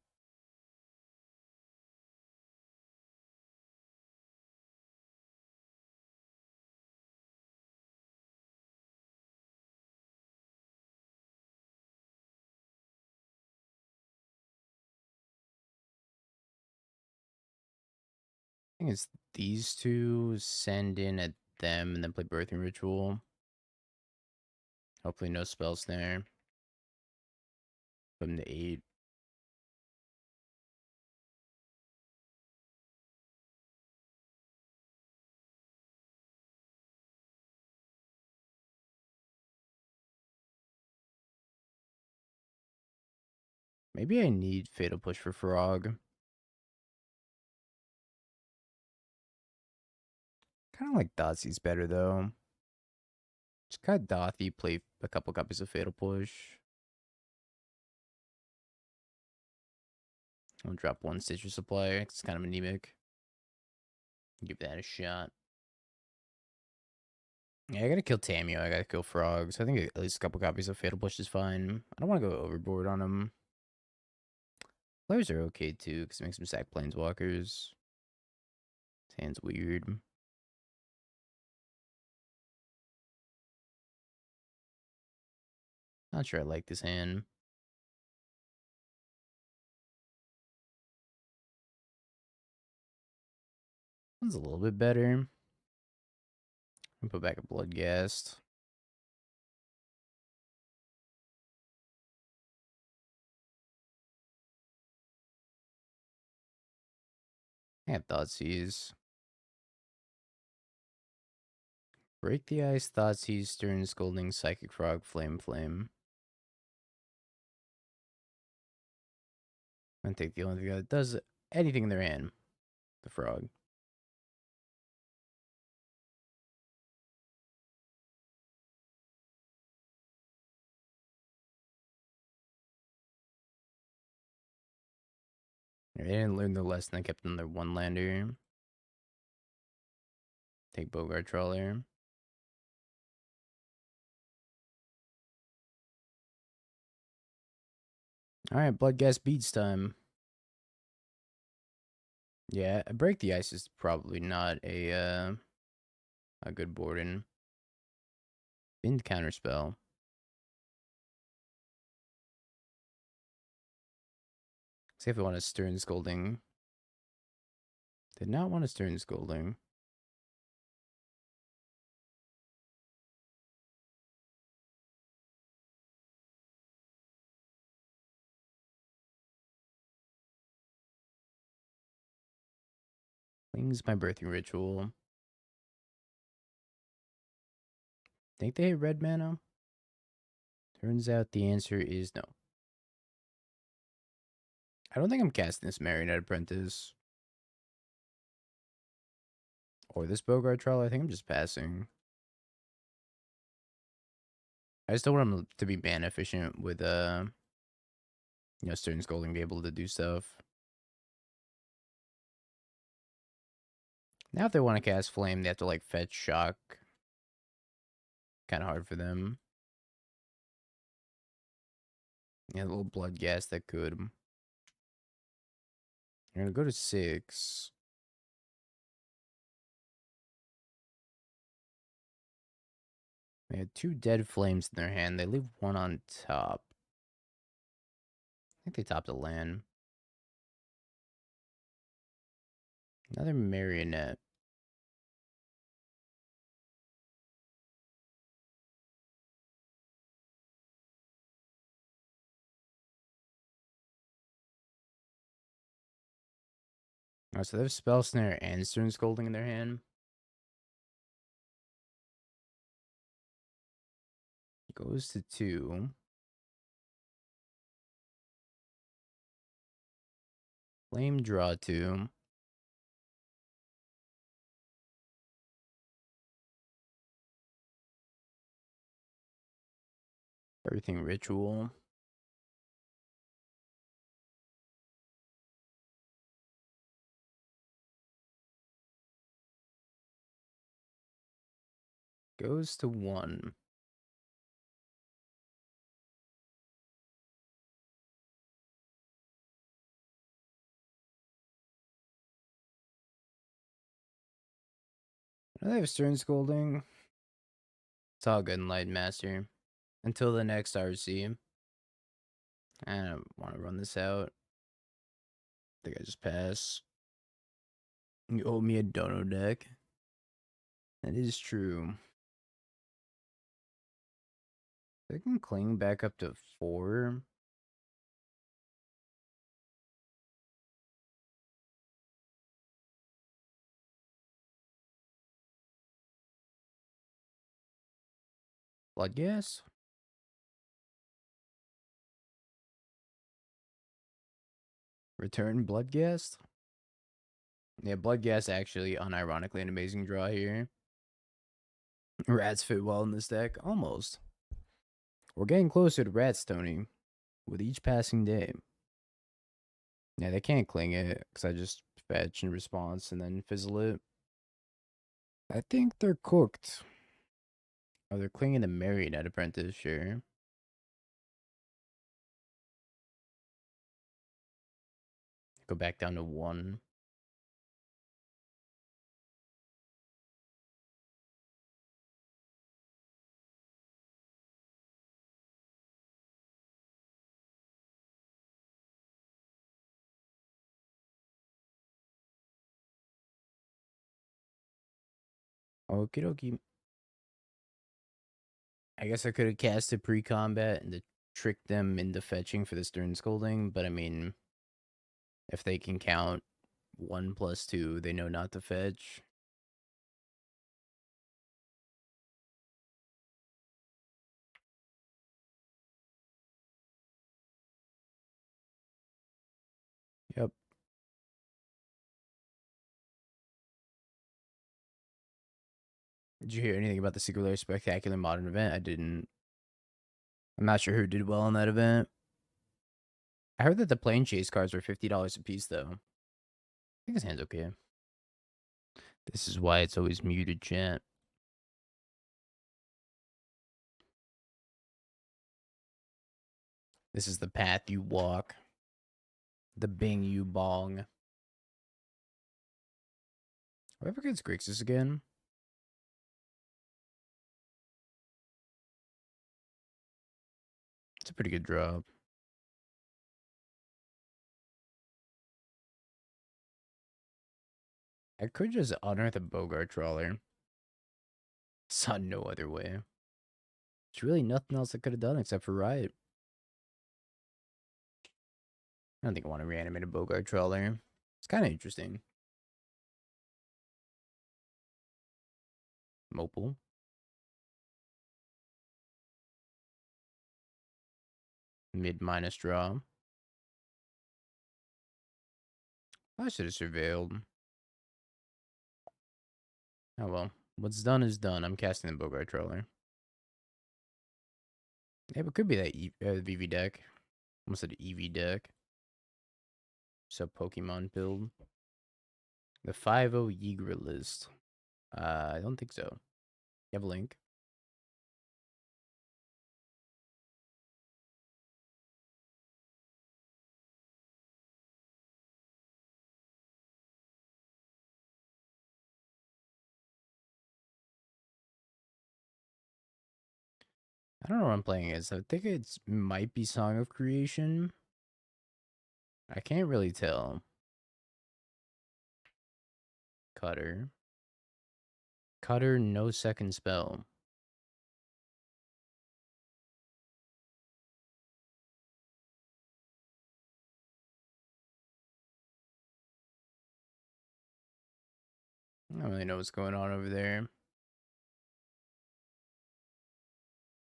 [SPEAKER 1] I think it's these two, send in at them, and then play Birthing Ritual. Hopefully no spells there. Put them to 8. Maybe I need Fatal Push for Frog. Kind of like Thoughtseize better, though. Just cut Dauthi, play a couple copies of Fatal Push. I'll drop 1 Stitcher Supplier. It's kind of anemic. Give that a shot. Yeah, I gotta kill Tamio. I gotta kill Frogs. I think at least a couple copies of Fatal Push is fine. I don't want to go overboard on them. Players are okay too, because it makes them sack Planeswalkers. His hand's weird. Not sure I like this hand. One's a little bit better. Put back a Bloodghast. I have Thoughtseize. Break the Ice, Thoughtseize, Stern Scolding, Psychic Frog, Flame. I'm gonna take the only thing that does anything in their hand. The Frog. They didn't learn the lesson. I kept them their 1-lander. Take Boggart Trawler. Alright, Bloodghast beats time. Yeah, Break the Ice is probably not a good board in. Wind Counterspell. See if they want a Stern Scolding. Did not want a Stern Scolding. Wings my Birthing Ritual. Think they hate red mana? Turns out the answer is no. I don't think I'm casting this Marionette Apprentice. Or this Boggart Trawler. I think I'm just passing. I just don't want him to be mana efficient with Stern Scolding, be able to do stuff. Now if they want to cast Flame, they have to like fetch Shock. Kind of hard for them. Yeah, a little Bloodghast that could. You're gonna go to 6. They had 2 dead flames in their hand. They leave 1 on top. I think they topped a land. Another Marionette. Oh, so they have Spell Snare and Stern Scolding in their hand. Goes to 2. Flame draw 2. Everything ritual. Goes to 1. I have Stern Scolding. It's all good in Light Master. Until the next RC. I don't want to run this out. I think I just pass. You owe me a dono deck. That is true. I can cling back up to 4. Bloodghast? Return Bloodghast? Yeah, Bloodghast actually unironically an amazing draw here. Rats fit well in this deck. Almost. We're getting closer to rats, Tony. With each passing day. Yeah, they can't cling it, because I just fetch in response and then fizzle it. I think they're cooked. Oh, they're clinging to Marionette Apprentice, sure. Go back down to 1. Okie dokie. I guess I could have casted pre-combat and to trick them into fetching for the Stern Scolding, but I mean, if they can count 1+2, they know not to fetch. Yep. Did you hear anything about the Secret Lair Spectacular Modern event? I didn't. I'm not sure who did well on that event. I heard that the plane chase cards were $50 a piece, though. I think his hand's okay. This is why it's always muted, chat. This is the path you walk. The bing you bong. Whoever gets Grixis again. It's a pretty good drop. I could just unearth a Boggart Trawler. Saw no other way. There's really nothing else I could have done except for Riot. I don't think I want to reanimate a Boggart Trawler. It's kind of interesting. Mopal. Mid-minus draw. I should have surveilled. Oh well. What's done is done. I'm casting the Boggart Trawler. Yeah, but it could be that VV deck. Almost said EV deck. So Pokemon build. The 5-0 Ygritte list. I don't think so. You have a link. I don't know what I'm playing as. I think it might be Song of Creation. I can't really tell. Cutter. Cutter, no second spell. I don't really know what's going on over there.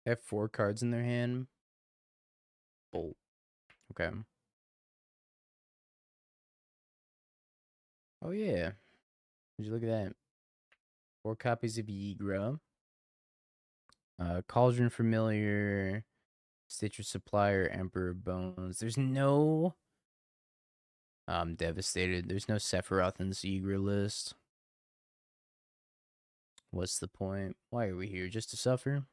[SPEAKER 1] They have 4 cards in their hand. Bolt. Okay. Oh yeah. Would you look at that? 4 copies of Yigra. Cauldron Familiar, Stitcher Supplier, Emperor Bones. There's no I'm devastated. There's no Sephiroth in the Yigra list. What's the point? Why are we here? Just to suffer?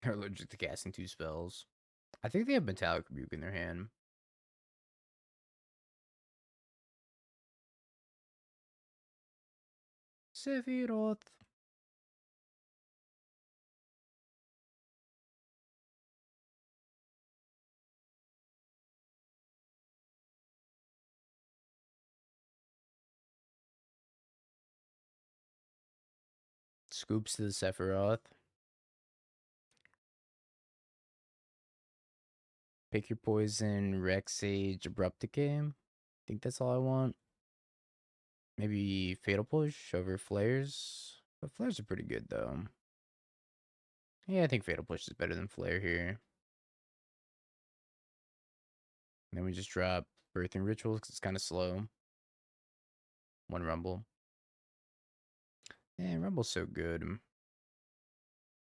[SPEAKER 1] They're allergic to casting 2 spells. I think they have Metallic Rebuke in their hand. Sephiroth. Scoops to the Sephiroth. Pick your poison, Rex Sage, Abrupt Decay. I think that's all I want. Maybe Fatal Push over Flares. But Flares are pretty good, though. Yeah, I think Fatal Push is better than Flare here. And then we just drop Birthing Rituals because it's kind of slow. 1 Rumble. Yeah, Rumble's so good. I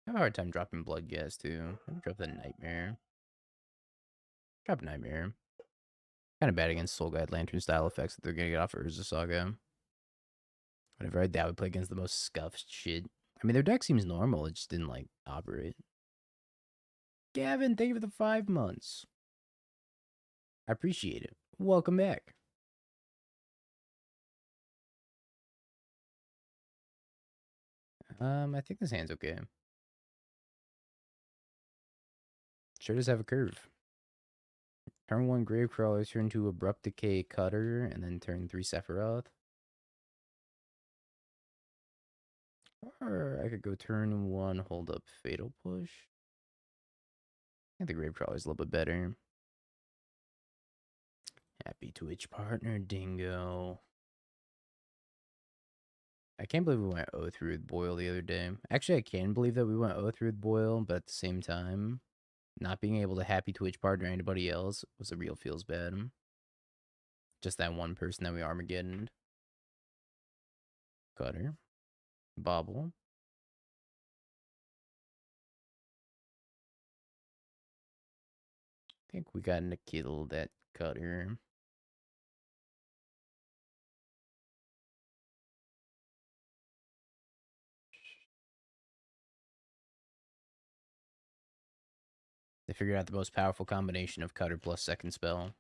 [SPEAKER 1] have a hard time dropping Bloodghast, too. Maybe drop the Nightmare. Drop Nightmare. Kind of bad against Soul Guide Lantern style effects that they're going to get off Urza Saga. Whenever I doubt we play against the most scuffed shit. I mean, their deck seems normal. It just didn't, like, operate. Gavin, thank you for the 5 months. I appreciate it. Welcome back. I think this hand's okay. Sure does have a curve. Turn 1 Gravecrawler, turn 2 Abrupt Decay Cutter, and then turn 3 Sephiroth. Or I could go turn 1, hold up Fatal Push. I think the Gravecrawler is a little bit better. Happy Twitch partner, Dingo. I can't believe we went 0-3 with Boyle the other day. Actually, I can believe that we went 0-3 with Boyle, but at the same time, not being able to happy Twitch partner anybody else was a real feels bad. Just that one person that we Armageddoned. Cutter. Bobble. I think we got to kill that Cutter. They figured out the most powerful combination of Cutter plus second spell.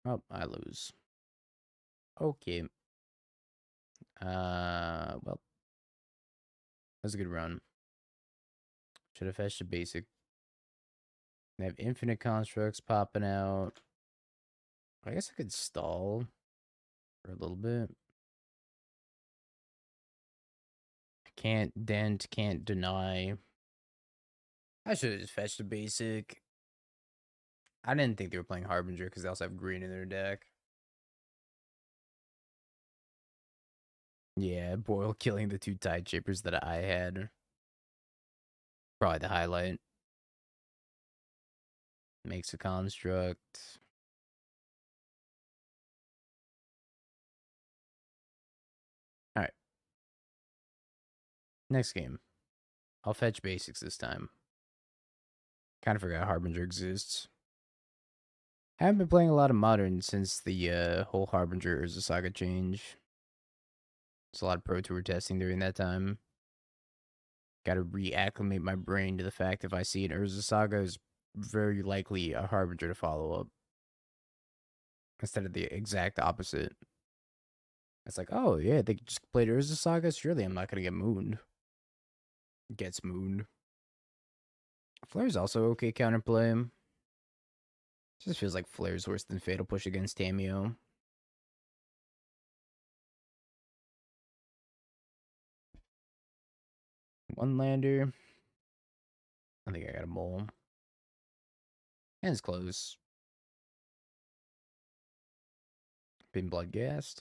[SPEAKER 1] Oh, I lose. Okay. Well. That's a good run. Should have fetched a basic. They have infinite constructs popping out. I guess I could stall for a little bit. Can't dent, can't deny. I should have just fetched a basic. I didn't think they were playing Harbinger because they also have green in their deck. Yeah, Boyle killing the 2 Tide Chippers that I had. Probably the highlight. Makes a construct. Alright. Next game. I'll fetch basics this time. Kind of forgot Harbinger exists. Haven't been playing a lot of Modern since the whole Harbinger Urza Saga change. It's a lot of Pro Tour testing during that time. Gotta reacclimate my brain to the fact if I see an Urza Saga is very likely a Harbinger to follow up. Instead of the exact opposite. It's like, oh yeah, they just played Urza Saga, surely I'm not gonna get mooned. Gets mooned. Flare's also okay counterplay. Just feels like Flare's worse than Fatal Push against Tamio. One lander. I think I got a mole. And it's close. Been Bloodghast.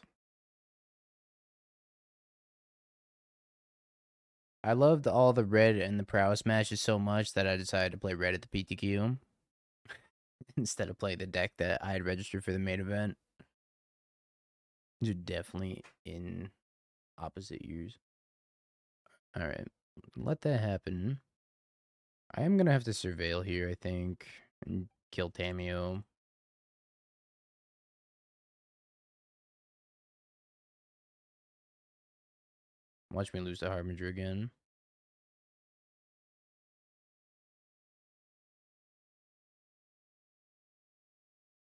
[SPEAKER 1] I loved all the red and the prowess matches so much that I decided to play red at the PTQ. instead of playing the deck that I had registered for the main event. These are definitely in opposite years. Alright, let that happen. I am gonna have to surveil here, I think, and kill Tamiyo. Watch me lose the Harbinger again.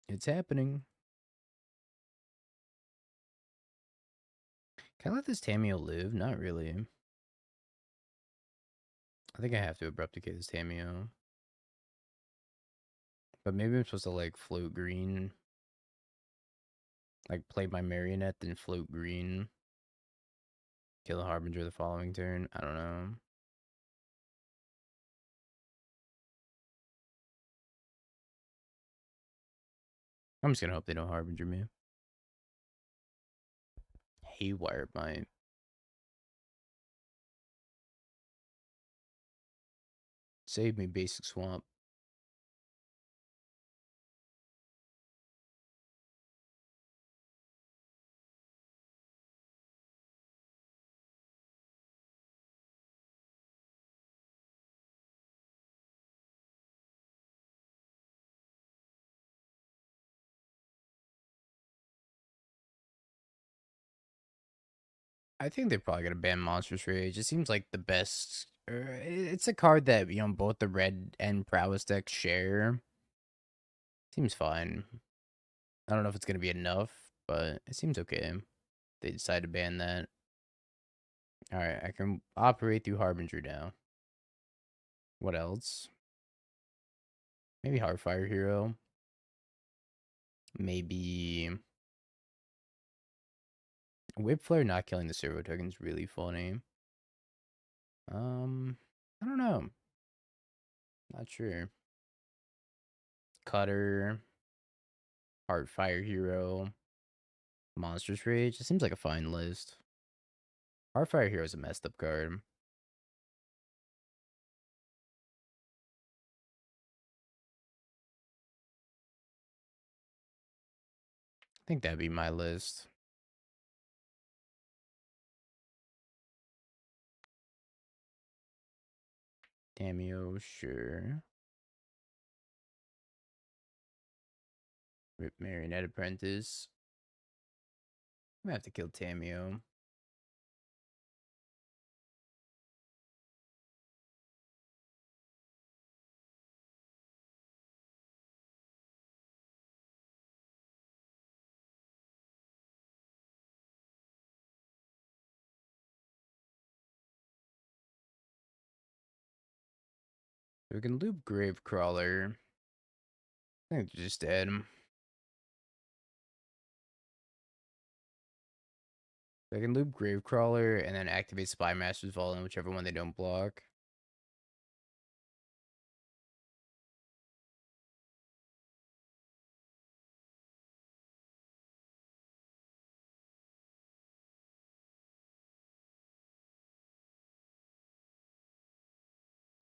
[SPEAKER 1] It's happening. Can I let this Tamiyo live? Not really. I think I have to Abrupt Decay this Tamiyo. But maybe I'm supposed to, like, float green. Like, play my Marionette, then float green. Kill the Harbinger the following turn. I don't know. I'm just gonna hope they don't Harbinger me. Haywire might. Save me, basic swamp. I think they're probably gonna ban Monstrous Rage. It seems like the best. It's a card that, you know, both the red and prowess decks share. Seems fine. I don't know if it's gonna be enough, but it seems okay. They decide to ban that. Alright, I can operate through Harbinger now. What else? Maybe Heartfire Hero. Maybe Whip Flare not killing the servo token is really funny. I don't know. Not sure. Cutter. Heartfire Hero. Monstrous Rage. It seems like a fine list. Heartfire Hero is a messed up card. I think that'd be my list. Tamiyo, sure. Rip Marionette Apprentice. I'm gonna have to kill Tamiyo. We can loop Gravecrawler. I think they're just dead. I can loop Gravecrawler and then activate Spymaster's Vault in whichever one they don't block.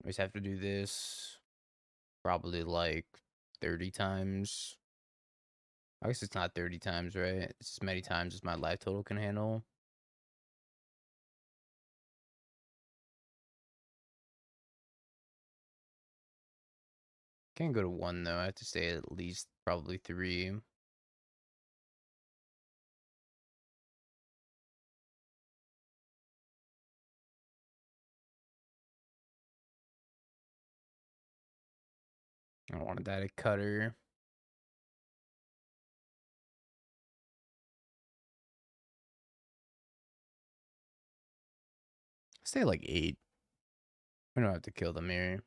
[SPEAKER 1] I just have to do this probably like 30 times. I guess it's not 30 times, right? It's as many times as my life total can handle. Can't go to 1 though. I have to stay at least probably 3. I wanted that a cutter. Stay like 8. We don't have to kill the mirror.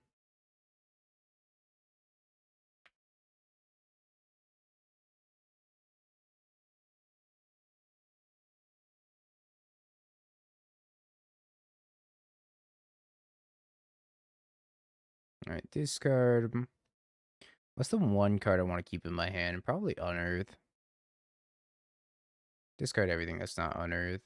[SPEAKER 1] Alright, discard. What's the one card I want to keep in my hand? Probably Unearth. Discard everything that's not Unearth.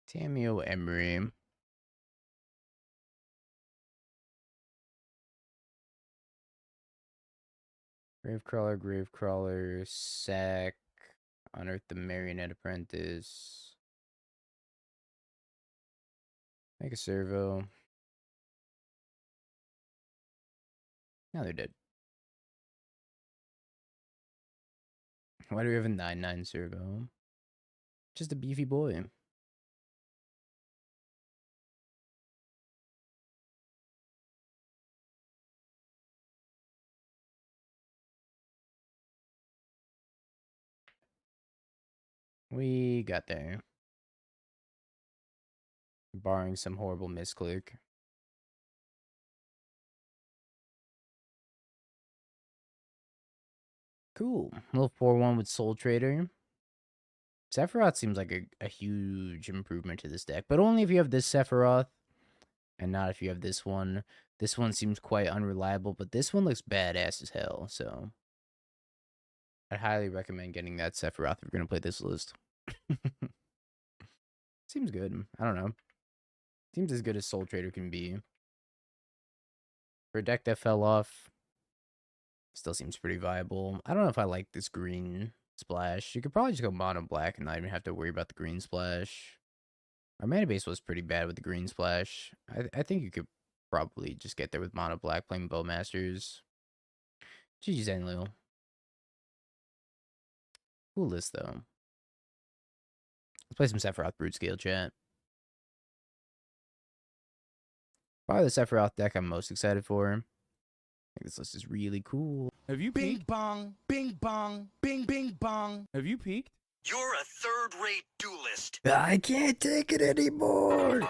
[SPEAKER 1] Tamio Emery. Gravecrawler, Sack, Unearth the Marionette Apprentice. Make a servo. Now they're dead. Why do we have a 9/9 servo? Just a beefy boy. We got there. Barring some horrible misclick. Cool. Little 4/1 with Soultrader. Sephiroth seems like a huge improvement to this deck, but only if you have this Sephiroth, and not if you have this one. This one seems quite unreliable, but this one looks badass as hell, so I highly recommend getting that Sephiroth if you're going to play this list. Seems good. I don't know. Seems as good as Soultrader can be. For a deck that fell off, still seems pretty viable. I don't know if I like this green splash. You could probably just go mono black and not even have to worry about the green splash. Our mana base was pretty bad with the green splash. I think you could probably just get there with mono black playing Bowmasters. GG's Enlil. Cool list though. Let's play some Sephiroth Brute Scale chat. Probably the Sephiroth deck I'm most excited for. I think this list is really cool.
[SPEAKER 2] Have you peeked? Bing bong, bing bong, bing bing bong. Have you peeked?
[SPEAKER 3] You're a third-rate duelist.
[SPEAKER 1] I can't take it anymore.